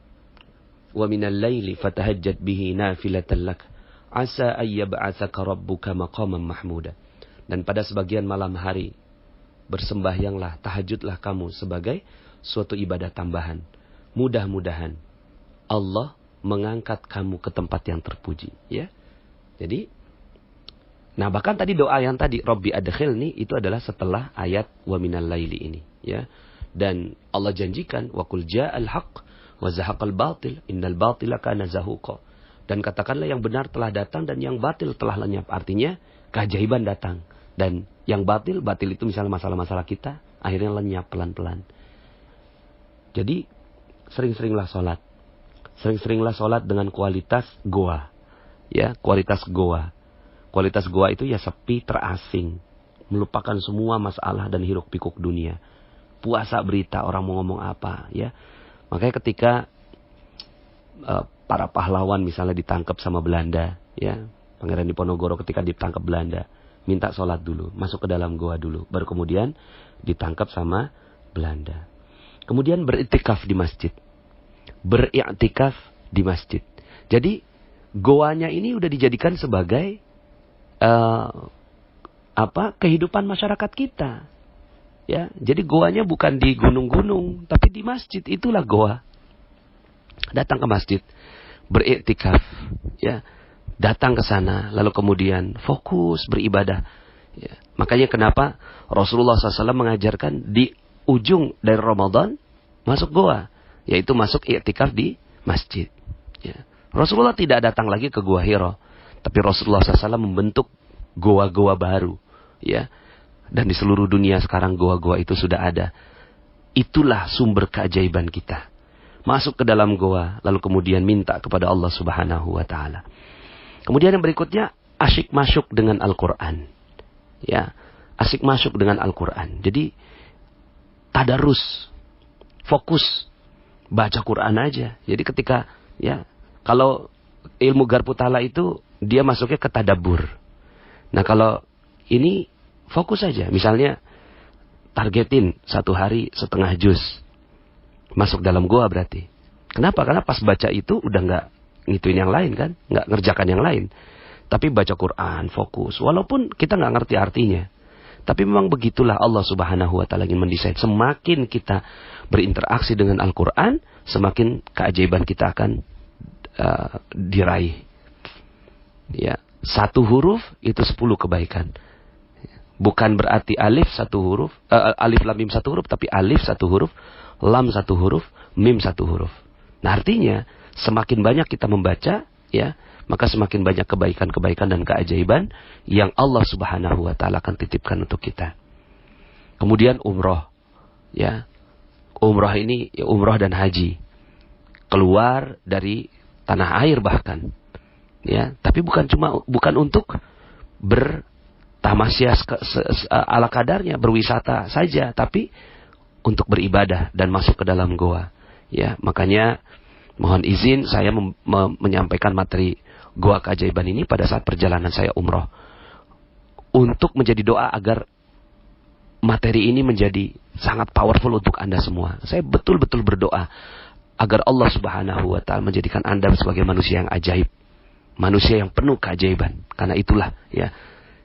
wa minal laili fatahajjat bihi nafilatan lak asa ayyab'atsaka rabbuka maqaman mahmuda. Dan pada sebagian malam hari bersembahyanglah, tahajudlah kamu sebagai suatu ibadah tambahan. Mudah-mudahan Allah mengangkat kamu ke tempat yang terpuji, ya. Jadi, nah bahkan tadi doa yang tadi Rabbi adkhilni itu adalah setelah ayat wa minal laili ini, ya. Dan Allah janjikan wa qul ja'al haqq wa zahaqal batil innal batila kana zahuqa. Dan katakanlah yang benar telah datang dan yang batil telah lenyap. Artinya keajaiban datang. Dan yang batil itu misalnya masalah-masalah kita, akhirnya lenyap pelan-pelan. Jadi sering-seringlah sholat. Sering-seringlah sholat dengan kualitas goa. Ya, kualitas goa. Kualitas goa itu ya sepi, terasing. Melupakan semua masalah dan hiruk pikuk dunia. Puasa berita, orang mau ngomong apa, ya. Makanya ketika para pahlawan misalnya ditangkap sama Belanda, ya. Pangeran Diponegoro ketika ditangkap Belanda, minta sholat dulu, masuk ke dalam goa dulu, baru kemudian ditangkap sama Belanda. Kemudian beriktikaf di masjid. Beriktikaf di masjid. Jadi goanya ini udah dijadikan sebagai kehidupan masyarakat kita. Ya, jadi goanya bukan di gunung-gunung, tapi di masjid, itulah goa. Datang ke masjid, beriktikaf, ya. Datang ke sana, lalu kemudian fokus beribadah. Ya. Makanya kenapa Rasulullah SAW mengajarkan di ujung dari Ramadan masuk goa, yaitu masuk iktikaf di masjid. Ya. Rasulullah tidak datang lagi ke Gua Hira, tapi Rasulullah SAW membentuk goa-goa baru, ya. Dan di seluruh dunia sekarang goa-goa itu sudah ada. Itulah sumber keajaiban kita. Masuk ke dalam goa, lalu kemudian minta kepada Allah Subhanahu wa ta'ala. Kemudian yang berikutnya, asyik masuk dengan Al-Quran. Ya, asyik masuk dengan Al-Quran. Jadi, tadarus, fokus, baca Quran aja. Jadi ketika, ya, kalau ilmu Garputala itu, dia masuknya ke tadabbur. Nah kalau ini, fokus saja. Misalnya, targetin 1 hari setengah juz. Masuk dalam goa berarti. Kenapa? Karena pas baca itu udah nggak ngituin yang lain kan. Nggak ngerjakan yang lain. Tapi baca Quran, fokus. Walaupun kita nggak ngerti artinya. Tapi memang begitulah Allah Subhanahu wa taala ingin mendesain. Semakin kita berinteraksi dengan Al-Qur'an, semakin keajaiban kita akan diraih. Ya, 1 huruf itu 10 kebaikan. Bukan berarti alif 1 huruf, alif lam mim 1 huruf, tapi alif 1 huruf, lam 1 huruf, mim 1 huruf. Nah, artinya semakin banyak kita membaca, ya, maka semakin banyak kebaikan-kebaikan dan keajaiban yang Allah Subhanahu wa taala akan titipkan untuk kita. Kemudian umroh. Ya. Umroh ini ya, umroh dan haji. Keluar dari tanah air bahkan. Ya, tapi bukan untuk bertamasya ala kadarnya, berwisata saja, tapi untuk beribadah dan masuk ke dalam goa. Ya, makanya mohon izin saya menyampaikan materi Goa Keajaiban ini pada saat perjalanan saya umroh. Untuk menjadi doa agar materi ini menjadi sangat powerful untuk Anda semua. Saya betul-betul berdoa agar Allah Subhanahu wa taala menjadikan Anda sebagai manusia yang ajaib. Manusia yang penuh keajaiban. Karena itulah ya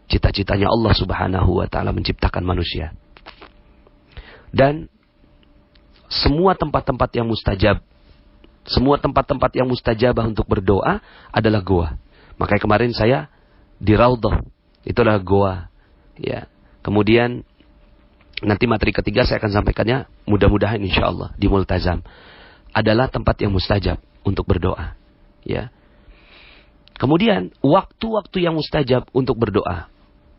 cita-citanya Allah Subhanahu wa taala menciptakan manusia. Dan semua tempat-tempat yang mustajab, semua tempat-tempat yang mustajabah untuk berdoa adalah goa. Makanya kemarin saya di Raudhah, itulah goa. Ya. Kemudian nanti materi ketiga saya akan sampaikannya, mudah-mudahan insyaallah di Multazam, adalah tempat yang mustajab untuk berdoa. Ya. Kemudian waktu-waktu yang mustajab untuk berdoa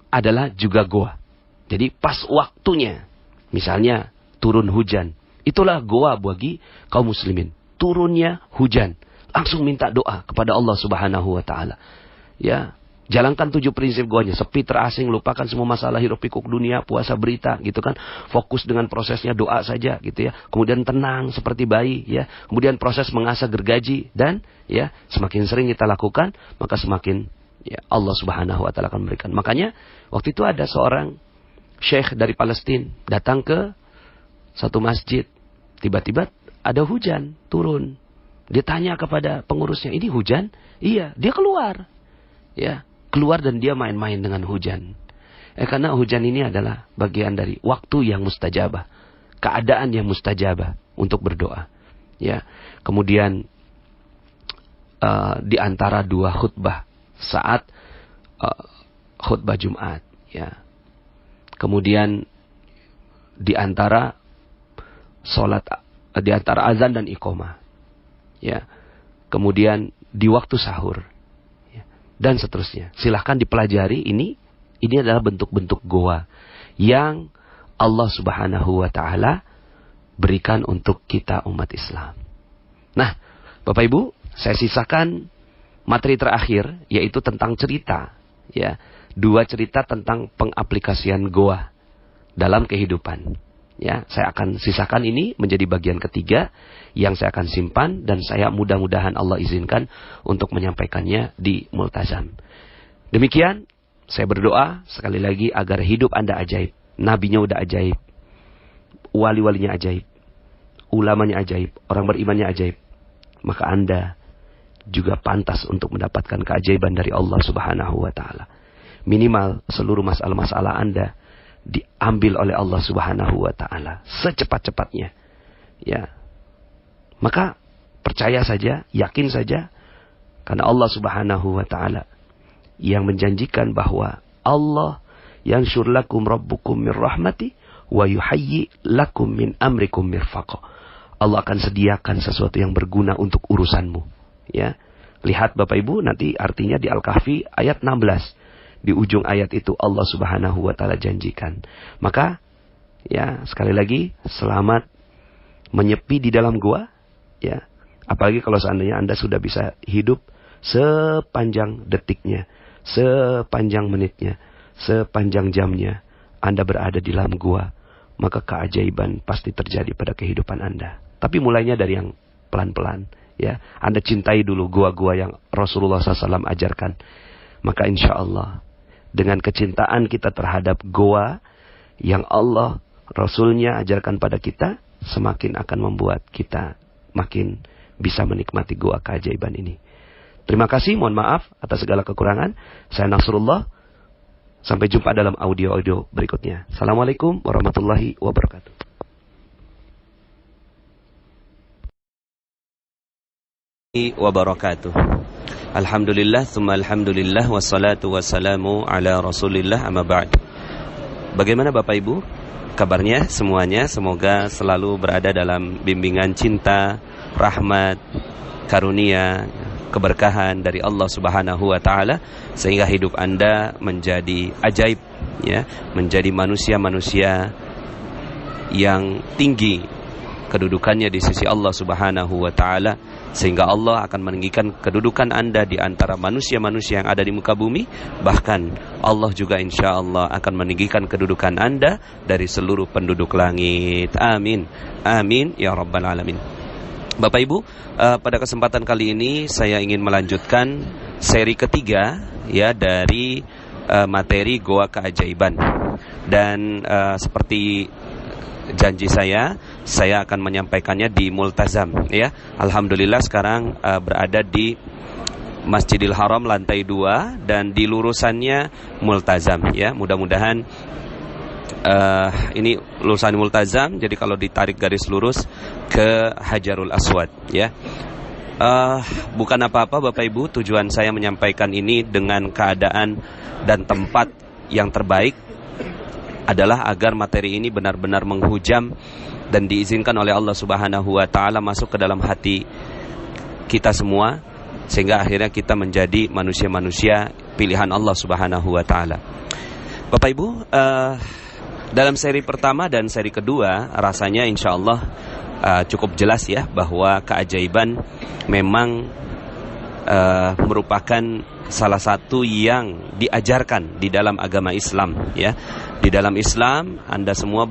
adalah juga goa. Jadi pas waktunya, misalnya turun hujan, itulah goa bagi kaum muslimin. Turunnya hujan, langsung minta doa kepada Allah Subhanahu wa taala. Ya, jalankan 7 prinsip goanya, sepi terasing, lupakan semua masalah hiruk pikuk dunia, puasa berita gitu kan. Fokus dengan prosesnya doa saja gitu ya. Kemudian tenang seperti bayi ya. Kemudian proses mengasah gergaji dan ya, semakin sering kita lakukan, maka semakin ya Allah Subhanahu wa taala akan memberikan. Makanya waktu itu ada seorang syekh dari Palestina datang ke satu masjid. Tiba-tiba ada hujan turun. Dia tanya kepada pengurusnya, ini hujan? Iya, dia keluar. Ya, keluar dan dia main-main dengan hujan. Karena hujan ini adalah bagian dari waktu yang mustajabah, keadaan yang mustajabah untuk berdoa. Ya, kemudian di antara 2 khutbah saat khutbah Jumat, ya. Kemudian di antara di antara azan dan iqamah, ya. Kemudian di waktu sahur, ya. Dan seterusnya. Silahkan dipelajari ini adalah bentuk-bentuk goa yang Allah Subhanahu wa taala berikan untuk kita umat Islam. Nah, Bapak Ibu, saya sisakan materi terakhir yaitu tentang cerita, ya. 2 cerita tentang pengaplikasian goa dalam kehidupan. Ya, saya akan sisakan ini menjadi bagian ketiga yang saya akan simpan dan saya mudah-mudahan Allah izinkan untuk menyampaikannya di Multazam. Demikian, saya berdoa sekali lagi agar hidup Anda ajaib. Nabinya udah ajaib. Wali-walinya ajaib. Ulamanya ajaib. Orang berimannya ajaib. Maka Anda juga pantas untuk mendapatkan keajaiban dari Allah Subhanahu wa taala. Minimal seluruh masalah-masalah Anda diambil oleh Allah Subhanahu wa taala secepat-cepatnya. Ya. Maka percaya saja, yakin saja karena Allah Subhanahu wa taala yang menjanjikan bahwa Allah yansyur lakum rabbukum min rahmati wa yuhayyi lakum min amrikum mirfaqa. Allah akan sediakan sesuatu yang berguna untuk urusanmu, ya. Lihat Bapak Ibu nanti artinya di Al-Kahfi ayat 16. Di ujung ayat itu Allah Subhanahu wa taala janjikan. Maka ya sekali lagi selamat menyepi di dalam gua, ya. Apalagi kalau seandainya Anda sudah bisa hidup sepanjang detiknya, sepanjang menitnya, sepanjang jamnya Anda berada di dalam gua, maka keajaiban pasti terjadi pada kehidupan Anda. Tapi mulainya dari yang pelan-pelan, ya. Anda cintai dulu gua-gua yang Rasulullah SAW ajarkan. Maka insya Allah dengan kecintaan kita terhadap goa yang Allah, Rasulnya ajarkan pada kita, semakin akan membuat kita makin bisa menikmati goa keajaiban ini. Terima kasih, mohon maaf atas segala kekurangan. Saya Nasrullah. Sampai jumpa dalam audio-audio berikutnya. Assalamualaikum warahmatullahi wabarakatuh. Wabarakatuh. Alhamdulillah, tsumma alhamdulillah, wassalatu wassalamu ala rasulillah, amma ba'd. Bagaimana Bapak Ibu kabarnya semuanya? Semoga selalu berada dalam bimbingan cinta, rahmat, karunia, keberkahan dari Allah Subhanahu wa taala, sehingga hidup Anda menjadi ajaib, ya, menjadi manusia-manusia yang tinggi kedudukannya di sisi Allah Subhanahu wa taala, sehingga Allah akan meninggikan kedudukan Anda di antara manusia-manusia yang ada di muka bumi. Bahkan Allah juga insya Allah akan meninggikan kedudukan Anda dari seluruh penduduk langit. Amin. Amin ya rabbal alamin. Bapak Ibu, pada kesempatan kali ini saya ingin melanjutkan seri ketiga, ya, dari materi Goa Keajaiban. Dan seperti janji saya akan menyampaikannya di Multazam, ya. Alhamdulillah sekarang berada di Masjidil Haram lantai 2 dan di lurusannya Multazam, ya. Mudah-mudahan ini lulusan Multazam, jadi kalau ditarik garis lurus ke Hajarul Aswad, ya. Bukan apa-apa Bapak Ibu, tujuan saya menyampaikan ini dengan keadaan dan tempat yang terbaik adalah agar materi ini benar-benar menghujam dan diizinkan oleh Allah Subhanahu wa taala masuk ke dalam hati kita semua, sehingga akhirnya kita menjadi manusia-manusia pilihan Allah Subhanahu wa taala. Bapak Ibu, dalam seri pertama dan seri kedua rasanya insya Allah cukup jelas, ya, bahwa keajaiban memang merupakan salah satu yang diajarkan di dalam agama Islam, ya. Di dalam Islam Anda semua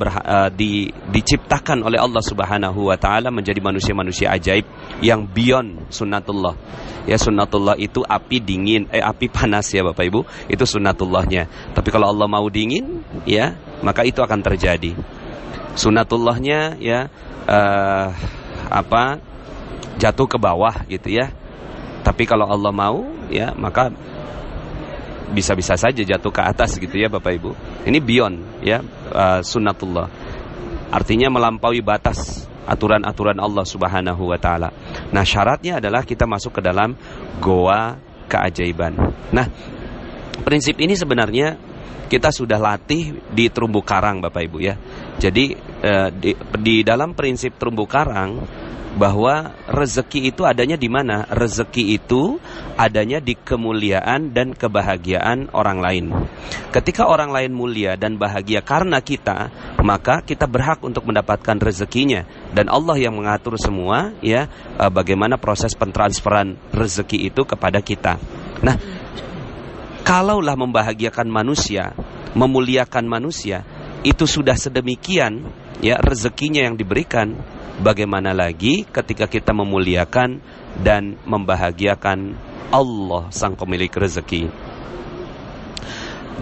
diciptakan oleh Allah Subhanahu wa taala menjadi manusia-manusia ajaib yang beyond sunnatullah. Ya, sunnatullah itu api dingin, api panas, ya Bapak Ibu. Itu sunnatullahnya. Tapi kalau Allah mau dingin, ya, maka itu akan terjadi. Sunnatullahnya, ya, jatuh ke bawah gitu, ya. Tapi kalau Allah mau, ya, maka bisa-bisa saja jatuh ke atas gitu, ya Bapak Ibu. Ini beyond, ya, sunnatullah. Artinya melampaui batas aturan-aturan Allah Subhanahu wa taala. Nah, syaratnya adalah kita masuk ke dalam goa keajaiban. Nah, prinsip ini sebenarnya kita sudah latih di terumbu karang Bapak Ibu, ya. Jadi di dalam prinsip terumbu karang, bahwa rezeki itu adanya di mana? Rezeki itu adanya di kemuliaan dan kebahagiaan orang lain. Ketika orang lain mulia dan bahagia karena kita, maka kita berhak untuk mendapatkan rezekinya. Dan Allah yang mengatur semua, ya, bagaimana proses pentransferan rezeki itu kepada kita. Nah, kalaulah membahagiakan manusia, memuliakan manusia, itu sudah sedemikian, ya, rezekinya yang diberikan, bagaimana lagi ketika kita memuliakan dan membahagiakan Allah sang pemilik rezeki.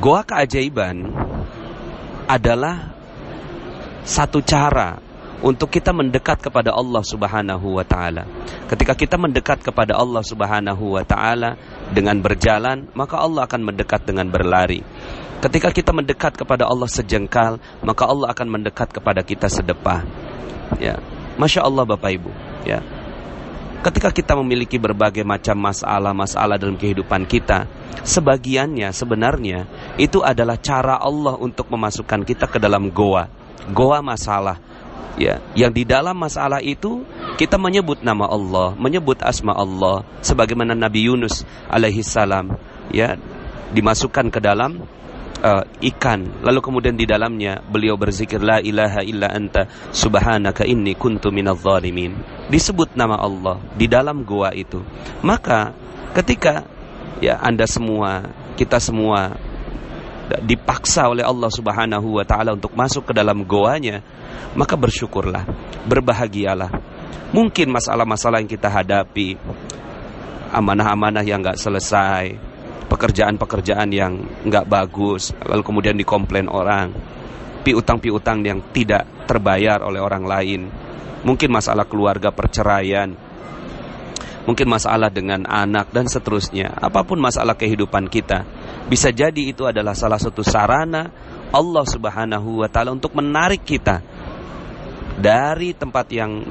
Goa keajaiban adalah satu cara untuk kita mendekat kepada Allah Subhanahu wa taala. Ketika kita mendekat kepada Allah Subhanahu wa taala dengan berjalan, maka Allah akan mendekat dengan berlari. Ketika kita mendekat kepada Allah sejengkal, maka Allah akan mendekat kepada kita sedepah. Ya, Masya Allah Bapak Ibu, ya. Ketika kita memiliki berbagai macam masalah dalam kehidupan kita, sebagiannya sebenarnya itu adalah cara Allah untuk memasukkan kita ke dalam goa masalah, ya. Yang di dalam masalah itu kita menyebut nama Allah, menyebut asma Allah, sebagaimana Nabi Yunus alaihi salam, ya, dimasukkan ke dalam ikan, lalu kemudian di dalamnya beliau berzikir la ilaha illa anta subhanaka inni kuntu minadz zalimin. Disebut nama Allah di dalam goa itu. Maka ketika, ya, Anda semua, kita semua dipaksa oleh Allah Subhanahu wa taala untuk masuk ke dalam goanya, maka bersyukurlah, berbahagialah. Mungkin masalah-masalah yang kita hadapi, amanah-amanah yang enggak selesai, pekerjaan-pekerjaan yang enggak bagus, lalu kemudian dikomplain orang, piutang-piutang yang tidak terbayar oleh orang lain, mungkin masalah keluarga, perceraian, mungkin masalah dengan anak dan seterusnya, apapun masalah kehidupan kita, bisa jadi itu adalah salah satu sarana Allah Subhanahu wa Ta'ala untuk menarik kita dari tempat yang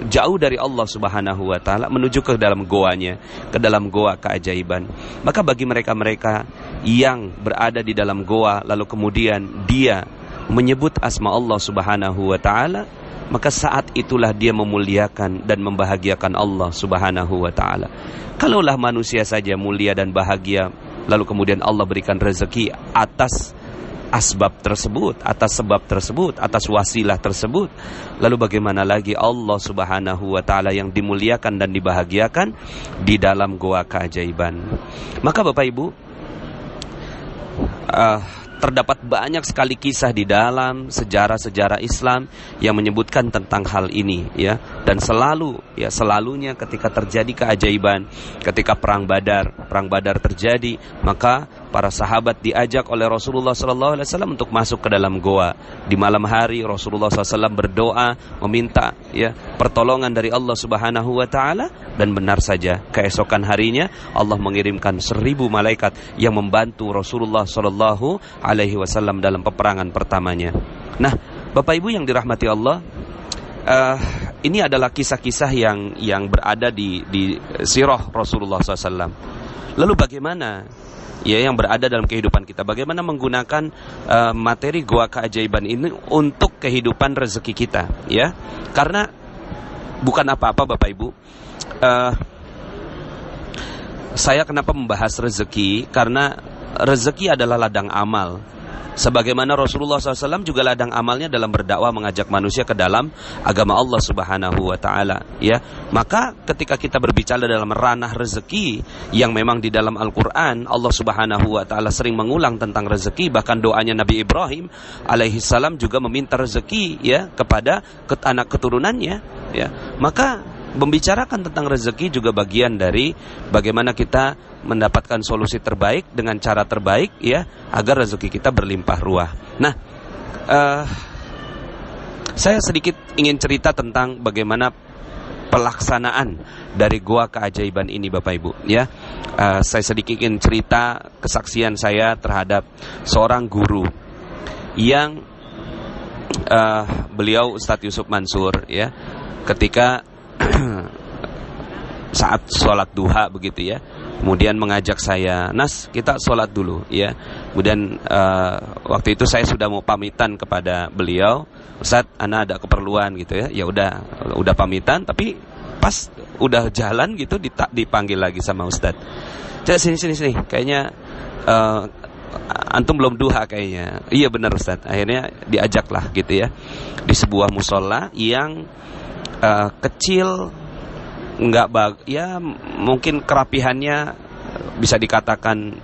jauh dari Allah Subhanahu wa Ta'ala menuju ke dalam goanya, ke dalam goa keajaiban. Maka bagi mereka-mereka yang berada di dalam goa lalu kemudian dia menyebut asma Allah Subhanahu wa Ta'ala, maka saat itulah dia memuliakan dan membahagiakan Allah Subhanahu wa Ta'ala. Kalaulah manusia saja mulia dan bahagia, lalu kemudian Allah berikan rezeki atas asbab tersebut, atas sebab tersebut, atas wasilah tersebut, lalu bagaimana lagi Allah Subhanahu wa Ta'ala yang dimuliakan dan dibahagiakan di dalam goa keajaiban. Maka Bapak Ibu, terdapat banyak sekali kisah di dalam sejarah-sejarah Islam yang menyebutkan tentang hal ini, ya. Dan selalunya ketika terjadi keajaiban, ketika perang Badar terjadi, maka para sahabat diajak oleh Rasulullah SAW untuk masuk ke dalam goa. Di malam hari Rasulullah SAW berdoa meminta, ya, pertolongan dari Allah Subhanahu wa Ta'ala, dan benar saja keesokan harinya Allah mengirimkan 1000 malaikat yang membantu Rasulullah SAW dalam peperangan pertamanya. Nah, Bapak Ibu yang dirahmati Allah, ini adalah kisah-kisah yang berada di sirah Rasulullah SAW. Lalu bagaimana, ya, yang berada dalam kehidupan kita, bagaimana menggunakan materi goa keajaiban ini untuk kehidupan rezeki kita, ya? Karena bukan apa-apa Bapak Ibu, saya kenapa membahas rezeki, karena rezeki adalah ladang amal. Sebagaimana Rasulullah SAW juga ladang amalnya dalam berdakwah mengajak manusia ke dalam agama Allah Subhanahu wa Ta'ala, ya. Maka ketika kita berbicara dalam ranah rezeki, yang memang di dalam Al-Quran Allah Subhanahu wa Ta'ala sering mengulang tentang rezeki. Bahkan doanya Nabi Ibrahim alaihissalam juga meminta rezeki, ya, kepada anak keturunannya, ya. Maka membicarakan tentang rezeki juga bagian dari bagaimana kita mendapatkan solusi terbaik dengan cara terbaik, ya, agar rezeki kita berlimpah ruah. Nah, saya sedikit ingin cerita tentang bagaimana pelaksanaan dari goa keajaiban ini Bapak Ibu, ya. Saya sedikit ingin cerita kesaksian saya terhadap seorang guru yang beliau Ustadz Yusuf Mansur, ya, ketika saat sholat duha begitu, ya, kemudian mengajak saya, Nas, kita sholat dulu, ya. Kemudian waktu itu saya sudah mau pamitan kepada beliau, Ustadz, ana ada keperluan gitu, ya. Ya udah pamitan, tapi pas udah jalan gitu dipanggil lagi sama Ustadz. Sini, kayaknya antum belum duha kayaknya. Iya benar Ustadz. Akhirnya diajaklah gitu, ya, di sebuah musola yang kecil, ya mungkin kerapihannya bisa dikatakan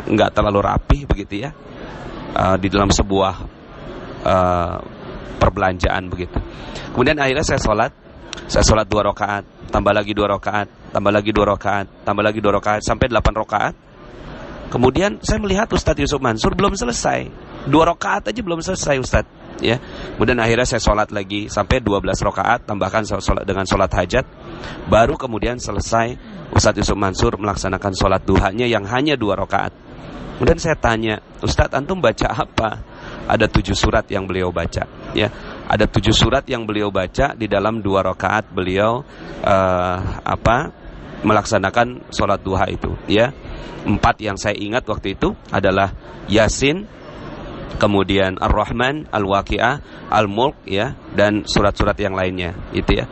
nggak terlalu rapih begitu, ya, di dalam sebuah perbelanjaan begitu. Kemudian akhirnya saya sholat 2 rakaat, tambah lagi 2 rakaat, tambah lagi 2 rakaat, tambah lagi 2 rakaat, sampai 8 rakaat. Kemudian saya melihat Ustadz Yusuf Mansur belum selesai, 2 rakaat aja belum selesai Ustadz, ya. Kemudian akhirnya saya sholat lagi sampai 12 rakaat, tambahkan dengan sholat hajat, baru kemudian selesai Ustadz Yusuf Mansur melaksanakan sholat duhanya yang hanya 2 rakaat. Kemudian saya tanya, Ustadz, antum baca apa? Ada 7 surat yang beliau baca, ya. Ada 7 surat yang beliau baca di dalam 2 rakaat beliau melaksanakan sholat duha itu, ya. 4 yang saya ingat waktu itu adalah Yasin, kemudian Ar-Rahman, Al-Waqi'ah, Al-Mulk, ya, dan surat-surat yang lainnya, itu, ya.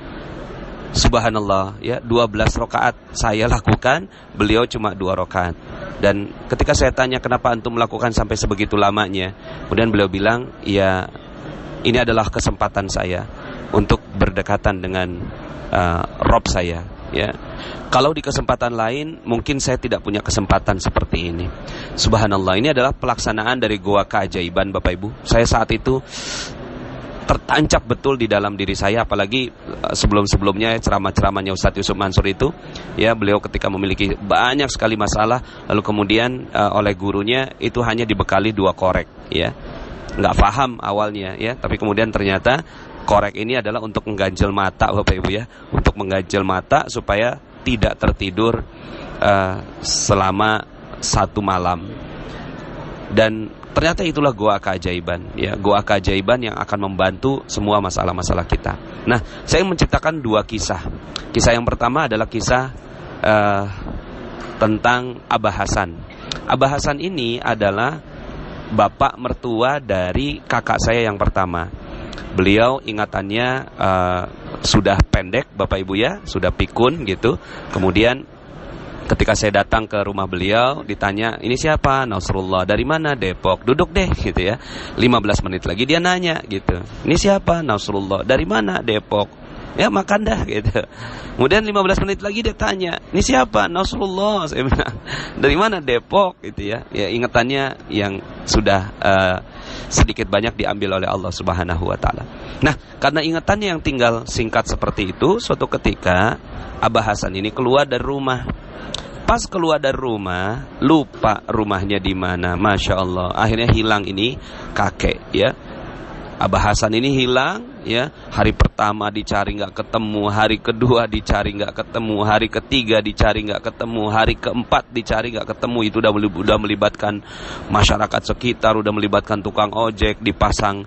Subhanallah, ya, 12 rakaat saya lakukan, beliau cuma 2 rakaat. Dan ketika saya tanya kenapa antum melakukan sampai sebegitu lamanya, kemudian beliau bilang, ya, ini adalah kesempatan saya untuk berdekatan dengan Rob saya, ya. Kalau di kesempatan lain mungkin saya tidak punya kesempatan seperti ini. Subhanallah, ini adalah pelaksanaan dari goa keajaiban Bapak Ibu. Saya saat itu tertancap betul di dalam diri saya, apalagi sebelum-sebelumnya ceramah-ceramahnya Ustadz Yusuf Mansur itu, ya, beliau ketika memiliki banyak sekali masalah, lalu kemudian oleh gurunya itu hanya dibekali 2 korek, ya. Nggak paham awalnya, ya, tapi kemudian ternyata korek ini adalah untuk mengganjel mata Bapak Ibu ya, untuk mengganjel mata supaya tidak tertidur selama 1 malam. Dan ternyata itulah goa keajaiban ya, goa keajaiban yang akan membantu semua masalah-masalah kita. Nah, saya menciptakan 2 kisah. Kisah yang pertama adalah kisah tentang Abah Hasan. Abah Hasan ini adalah bapak mertua dari kakak saya yang pertama. Beliau ingatannya sudah pendek Bapak Ibu ya, sudah pikun gitu. Kemudian ketika saya datang ke rumah beliau, ditanya, ini siapa? Nasrullah. Dari mana? Depok. Duduk deh gitu ya. 15 menit lagi dia nanya gitu, ini siapa? Nasrullah. Dari mana? Depok. Ya makan dah gitu. Kemudian 15 menit lagi dia tanya, ini siapa? Nasrullah. Saya bilang, dari mana? Depok gitu ya. Ya ingatannya yang sudah sedikit banyak diambil oleh Allah Subhanahu wa taala. Nah, karena ingatannya yang tinggal singkat seperti itu, suatu ketika Abah Hasan ini keluar dari rumah. Pas keluar dari rumah, lupa rumahnya di mana. Masya Allah. Akhirnya hilang ini kakek ya. Abah Hasan ini hilang ya. Hari pertama dicari nggak ketemu, hari kedua dicari nggak ketemu, hari ketiga dicari nggak ketemu, hari keempat dicari nggak ketemu. Itu udah melibatkan masyarakat sekitar, udah melibatkan tukang ojek, dipasang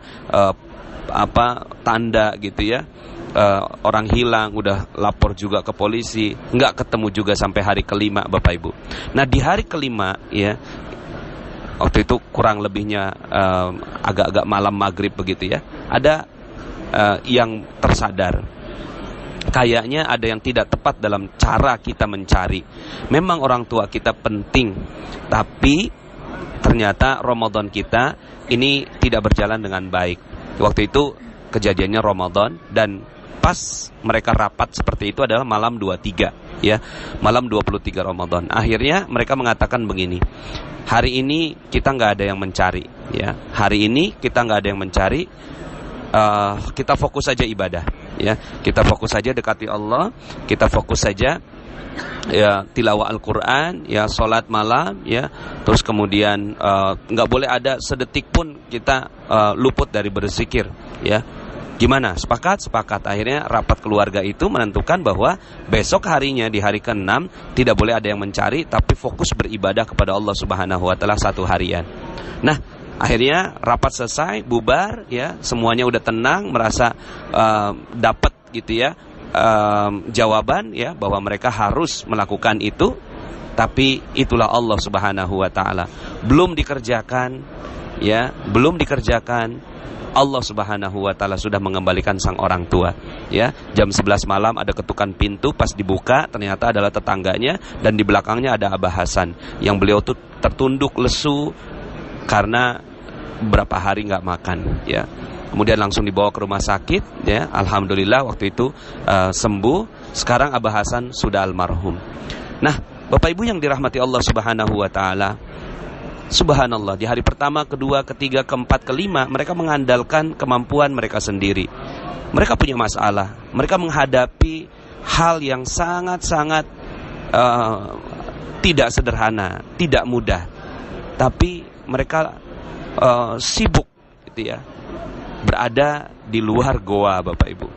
tanda gitu ya. Orang hilang, udah lapor juga ke polisi, nggak ketemu juga sampai hari kelima Bapak Ibu. Nah di hari kelima ya, waktu itu kurang lebihnya agak-agak malam maghrib begitu ya, ada yang tersadar kayaknya ada yang tidak tepat dalam cara kita mencari. Memang orang tua kita penting, tapi ternyata Ramadan kita ini tidak berjalan dengan baik. Waktu itu kejadiannya Ramadan, dan pas mereka rapat seperti itu adalah malam 23 ya, malam 23 Ramadan. Akhirnya mereka mengatakan begini, hari ini kita nggak ada yang mencari ya, hari ini kita nggak ada yang mencari, kita fokus saja ibadah ya, kita fokus saja dekati Allah, kita fokus saja ya tilawah Al-Quran ya, sholat malam ya, terus kemudian nggak boleh ada sedetik pun kita luput dari berzikir ya. Gimana? Sepakat? Sepakat. Akhirnya rapat keluarga itu menentukan bahwa besok harinya, di hari ke-6, tidak boleh ada yang mencari, tapi fokus beribadah kepada Allah Subhanahu wa taala 1 harian. Nah, akhirnya rapat selesai, bubar ya, semuanya udah tenang, merasa dapat gitu ya jawaban ya, bahwa mereka harus melakukan itu. Tapi itulah Allah Subhanahu wa taala, belum dikerjakan ya, belum dikerjakan, Allah Subhanahu wa taala sudah mengembalikan sang orang tua ya. Jam 11 malam ada ketukan pintu, pas dibuka ternyata adalah tetangganya, dan di belakangnya ada Abah Hasan yang beliau tuh tertunduk lesu karena berapa hari nggak makan ya. Kemudian langsung dibawa ke rumah sakit ya. Alhamdulillah waktu itu sembuh. Sekarang Abah Hasan sudah almarhum. Nah, Bapak Ibu yang dirahmati Allah Subhanahu wa taala, subhanallah, di hari pertama, kedua, ketiga, keempat, kelima, mereka mengandalkan kemampuan mereka sendiri. Mereka punya masalah, mereka menghadapi hal yang sangat-sangat tidak sederhana, tidak mudah. Tapi mereka sibuk gitu ya, berada di luar goa Bapak Ibu.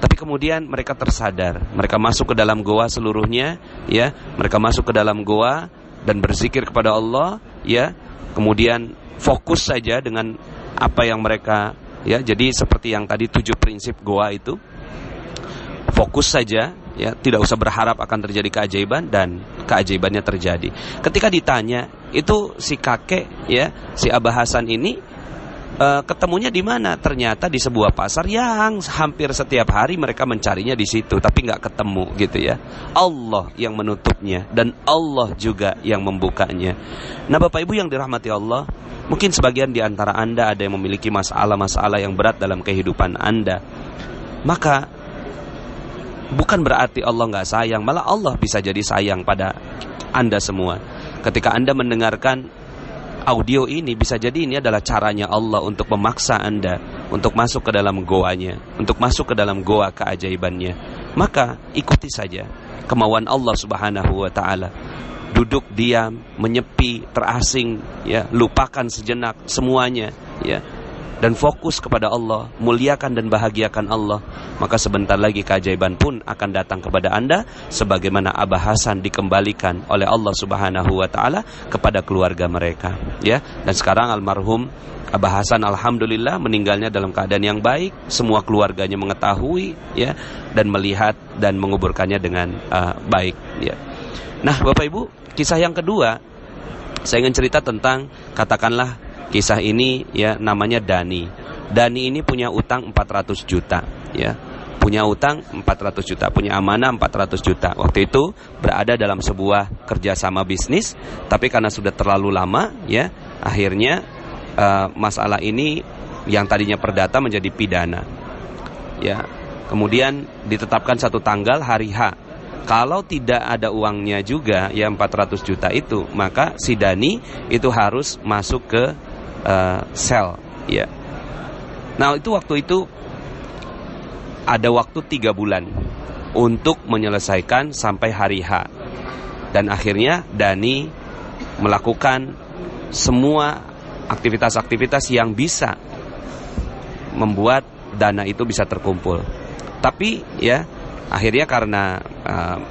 Tapi kemudian mereka tersadar, mereka masuk ke dalam goa seluruhnya ya, mereka masuk ke dalam goa dan berzikir kepada Allah ya. Kemudian fokus saja dengan apa yang mereka ya. Jadi seperti yang tadi 7 prinsip goa itu, fokus saja ya, tidak usah berharap akan terjadi keajaiban, dan keajaibannya terjadi. Ketika ditanya, itu si kakek ya, si Abah Hasan ini ketemunya di mana? Ternyata di sebuah pasar yang hampir setiap hari mereka mencarinya di situ, tapi nggak ketemu gitu ya. Allah yang menutupnya dan Allah juga yang membukanya. Nah, Bapak Ibu yang dirahmati Allah, mungkin sebagian di antara Anda ada yang memiliki masalah-masalah yang berat dalam kehidupan Anda. Maka bukan berarti Allah nggak sayang, malah Allah bisa jadi sayang pada Anda semua. Ketika Anda mendengarkan audio ini, bisa jadi ini adalah caranya Allah untuk memaksa Anda untuk masuk ke dalam goanya, untuk masuk ke dalam goa keajaibannya. Maka ikuti saja kemauan Allah Subhanahu wa taala. Duduk diam, menyepi, terasing ya, lupakan sejenak semuanya ya. dan fokus kepada Allah, muliakan dan bahagiakan Allah, maka sebentar lagi keajaiban pun akan datang kepada Anda, sebagaimana Abah Hasan dikembalikan oleh Allah Subhanahu wa taala kepada keluarga mereka, ya. Dan sekarang almarhum Abah Hasan alhamdulillah meninggalnya dalam keadaan yang baik, semua keluarganya mengetahui, ya, dan melihat dan menguburkannya dengan baik, ya. Nah, Bapak Ibu, kisah yang kedua saya ingin cerita tentang, katakanlah kisah ini, ya, namanya Dani. Dani ini punya utang 400 juta, ya. Punya utang 400 juta, punya amanah 400 juta. Waktu itu berada dalam sebuah kerjasama bisnis, tapi karena sudah terlalu lama, ya, akhirnya masalah ini yang tadinya perdata menjadi pidana, ya. Kemudian ditetapkan satu tanggal, hari H. Kalau tidak ada uangnya juga, ya, 400 juta itu, maka si Dani itu harus masuk ke sel, ya. Nah, waktu itu ada waktu 3 bulan untuk menyelesaikan sampai hari H. Dan akhirnya Dani melakukan semua aktivitas-aktivitas yang bisa membuat dana itu bisa terkumpul. Tapi, ya, akhirnya karena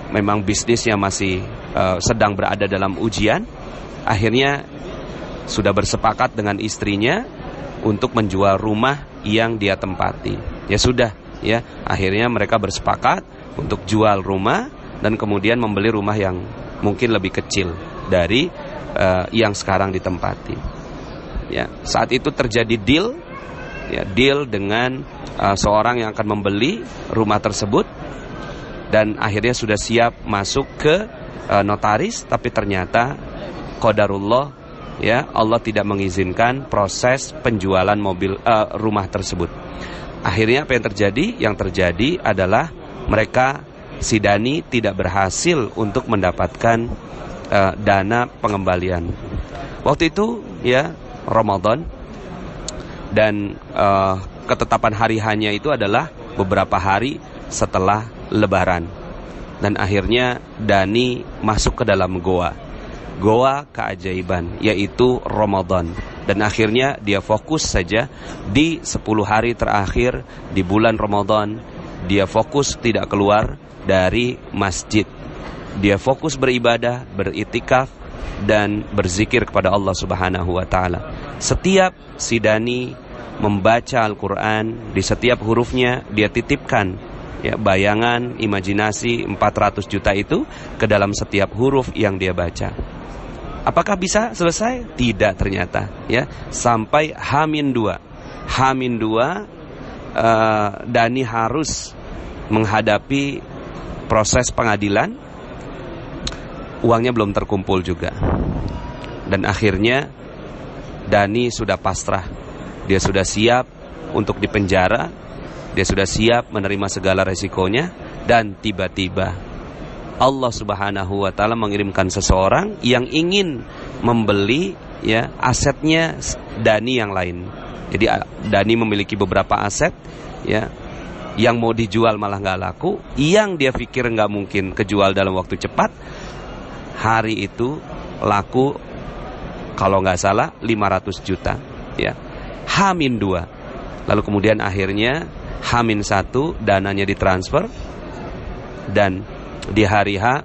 memang bisnisnya masih sedang berada dalam ujian, akhirnya sudah bersepakat dengan istrinya untuk menjual rumah yang dia tempati. Ya sudah, ya, akhirnya mereka bersepakat untuk jual rumah dan kemudian membeli rumah yang mungkin lebih kecil dari yang sekarang ditempati. Ya, saat itu terjadi deal, ya, deal dengan seorang yang akan membeli rumah tersebut. Dan akhirnya sudah siap masuk ke notaris, tapi ternyata qadarullah, ya, Allah tidak mengizinkan proses penjualan rumah tersebut. Akhirnya apa yang terjadi? Yang terjadi adalah mereka, si Dani tidak berhasil untuk mendapatkan dana pengembalian. Waktu itu, ya, Ramadan, dan ketetapan hari hanya itu adalah beberapa hari setelah Lebaran. Dan akhirnya Dani masuk ke dalam goa keajaiban, yaitu Ramadan. Dan akhirnya dia fokus saja di 10 hari terakhir di bulan Ramadan. Dia fokus tidak keluar dari masjid. Dia fokus beribadah, beritikaf, dan berzikir kepada Allah Subhanahu wa taala. Setiap si Dani membaca Al-Quran, di setiap hurufnya dia titipkan, ya, bayangan, imajinasi 400 juta itu ke dalam setiap huruf yang dia baca. Apakah bisa selesai? Tidak ternyata, ya. Sampai H-2 Dani harus menghadapi proses pengadilan. Uangnya belum terkumpul juga. Dan akhirnya Dani sudah pasrah. Dia sudah siap untuk dipenjara. Dia sudah siap menerima segala resikonya. Dan tiba-tiba Allah Subhanahu wa taala mengirimkan seseorang yang ingin membeli, ya, asetnya Dani yang lain. Jadi Dani memiliki beberapa aset, ya, yang mau dijual malah nggak laku, yang dia pikir nggak mungkin kejual dalam waktu cepat, hari itu laku kalau nggak salah 500 juta, ya. H-2. Lalu kemudian akhirnya H-1 dananya ditransfer, dan di hari H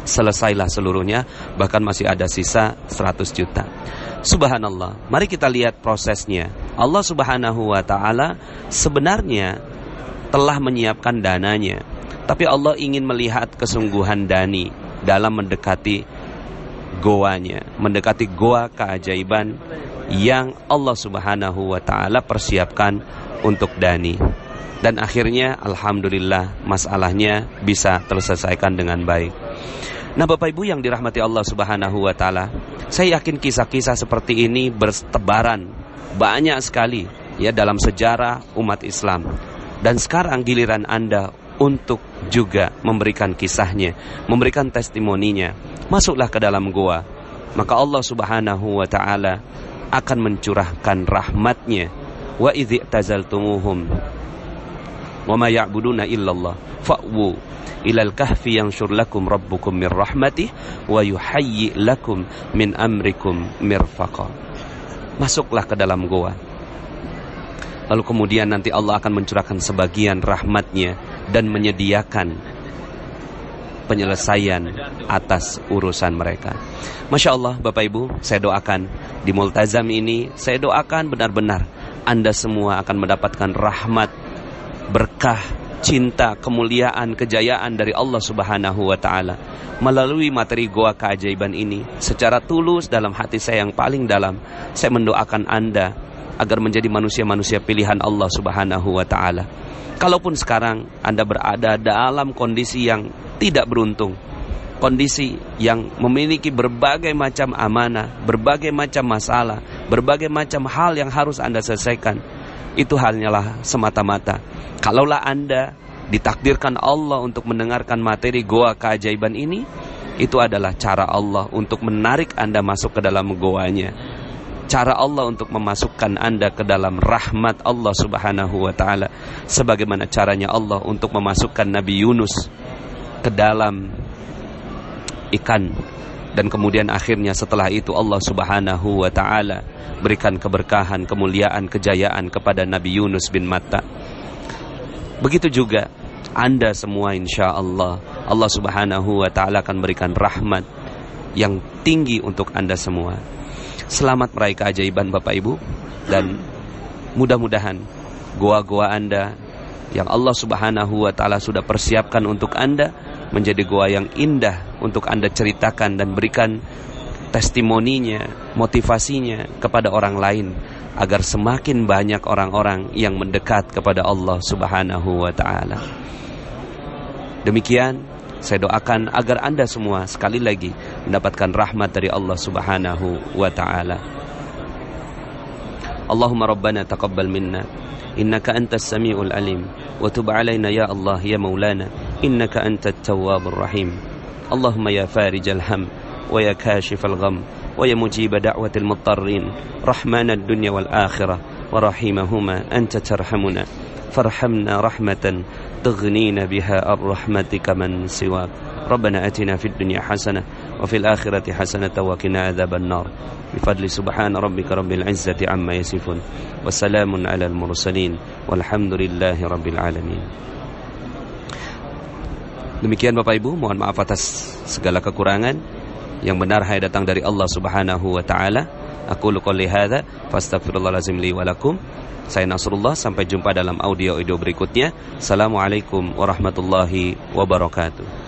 selesailah seluruhnya, bahkan masih ada sisa 100 juta. Subhanallah. Mari kita lihat prosesnya. Allah Subhanahu wa taala sebenarnya telah menyiapkan dananya, tapi Allah ingin melihat kesungguhan Dani dalam mendekati goanya, mendekati goa keajaiban yang Allah Subhanahu wa taala persiapkan untuk Dani. Dan akhirnya alhamdulillah masalahnya bisa terselesaikan dengan baik. Nah, Bapak Ibu yang dirahmati Allah Subhanahu wa taala, saya yakin kisah-kisah seperti ini bertebaran banyak sekali, ya, dalam sejarah umat Islam. Dan sekarang giliran Anda untuk juga memberikan kisahnya, memberikan testimoninya. Masuklah ke dalam goa, maka Allah Subhanahu wa taala akan mencurahkan rahmatnya. Wa idzi tazaltumuhum wa ma ya'buduna illallah fa'wu ilal kahfi yanshur lakum rabbukum min rahmatih wa yuhayyi lakum min amrikum mirfaqa. Masuklah ke dalam goa. Lalu kemudian nanti Allah akan mencurahkan sebagian rahmatnya dan menyediakan penyelesaian atas urusan mereka. Masya Allah Bapak Ibu, saya doakan di Multazam ini, saya doakan benar-benar Anda semua akan mendapatkan rahmat, berkah, cinta, kemuliaan, kejayaan dari Allah Subhanahu wa Ta'ala melalui materi Goa Keajaiban ini. Secara tulus dalam hati saya yang paling dalam, saya mendoakan Anda agar menjadi manusia-manusia pilihan Allah Subhanahu wa Ta'ala. Kalaupun sekarang Anda berada dalam kondisi yang tidak beruntung, kondisi yang memiliki berbagai macam amanah, berbagai macam masalah, berbagai macam hal yang harus Anda selesaikan, itu hanyalah semata-mata kalaulah Anda ditakdirkan Allah untuk mendengarkan materi Goa Keajaiban ini, itu adalah cara Allah untuk menarik Anda masuk ke dalam goanya, cara Allah untuk memasukkan Anda ke dalam rahmat Allah Subhanahu wa Ta'ala, sebagaimana caranya Allah untuk memasukkan Nabi Yunus ke dalam ikan, dan kemudian akhirnya setelah itu Allah Subhanahu wa Ta'ala berikan keberkahan, kemuliaan, kejayaan kepada Nabi Yunus bin Matta. Begitu juga Anda semua, insya Allah Allah Subhanahu wa Ta'ala akan berikan rahmat yang tinggi untuk Anda semua. Selamat meraih keajaiban Bapak Ibu, dan mudah-mudahan goa-goa Anda yang Allah Subhanahu wa Ta'ala sudah persiapkan untuk Anda menjadi goa yang indah untuk Anda ceritakan dan berikan testimoninya, motivasinya kepada orang lain, agar semakin banyak orang-orang yang mendekat kepada Allah Subhanahu wa Ta'ala. Demikian saya doakan agar Anda semua sekali lagi mendapatkan rahmat dari Allah Subhanahu wa Ta'ala. Allahumma rabbana taqabbal minna innaka antas samiul alim wa tub alaina ya Allah ya maulana innaka antat tawwabur rahim. Allahumma ya farijal ham wa ya kashifal gham wa ya mujib da'watil muttarrin rahmanad dunya wal akhirah wa rahimahuma anta tarhamuna farhamna rahmatan tughnina biha ar-rahmatika man siwak. Rabbana atina fid dunya hasanah wa fil akhirati hasanah wa qina adzaban nar. Bifadli subhana rabbika rabbil izzati amma yasifun wa salamun alal mursalin walhamdulillahi rabbil alamin. Demikian Bapak Ibu, mohon maaf atas segala kekurangan. Yang benar hanya datang dari Allah Subhanahu wa Ta'ala. Aqulu qouli hadza fastaghfirullahalazim li wa lakum. Saya Nasrullah, sampai jumpa dalam audio berikutnya. Assalamualaikum warahmatullahi wabarakatuh.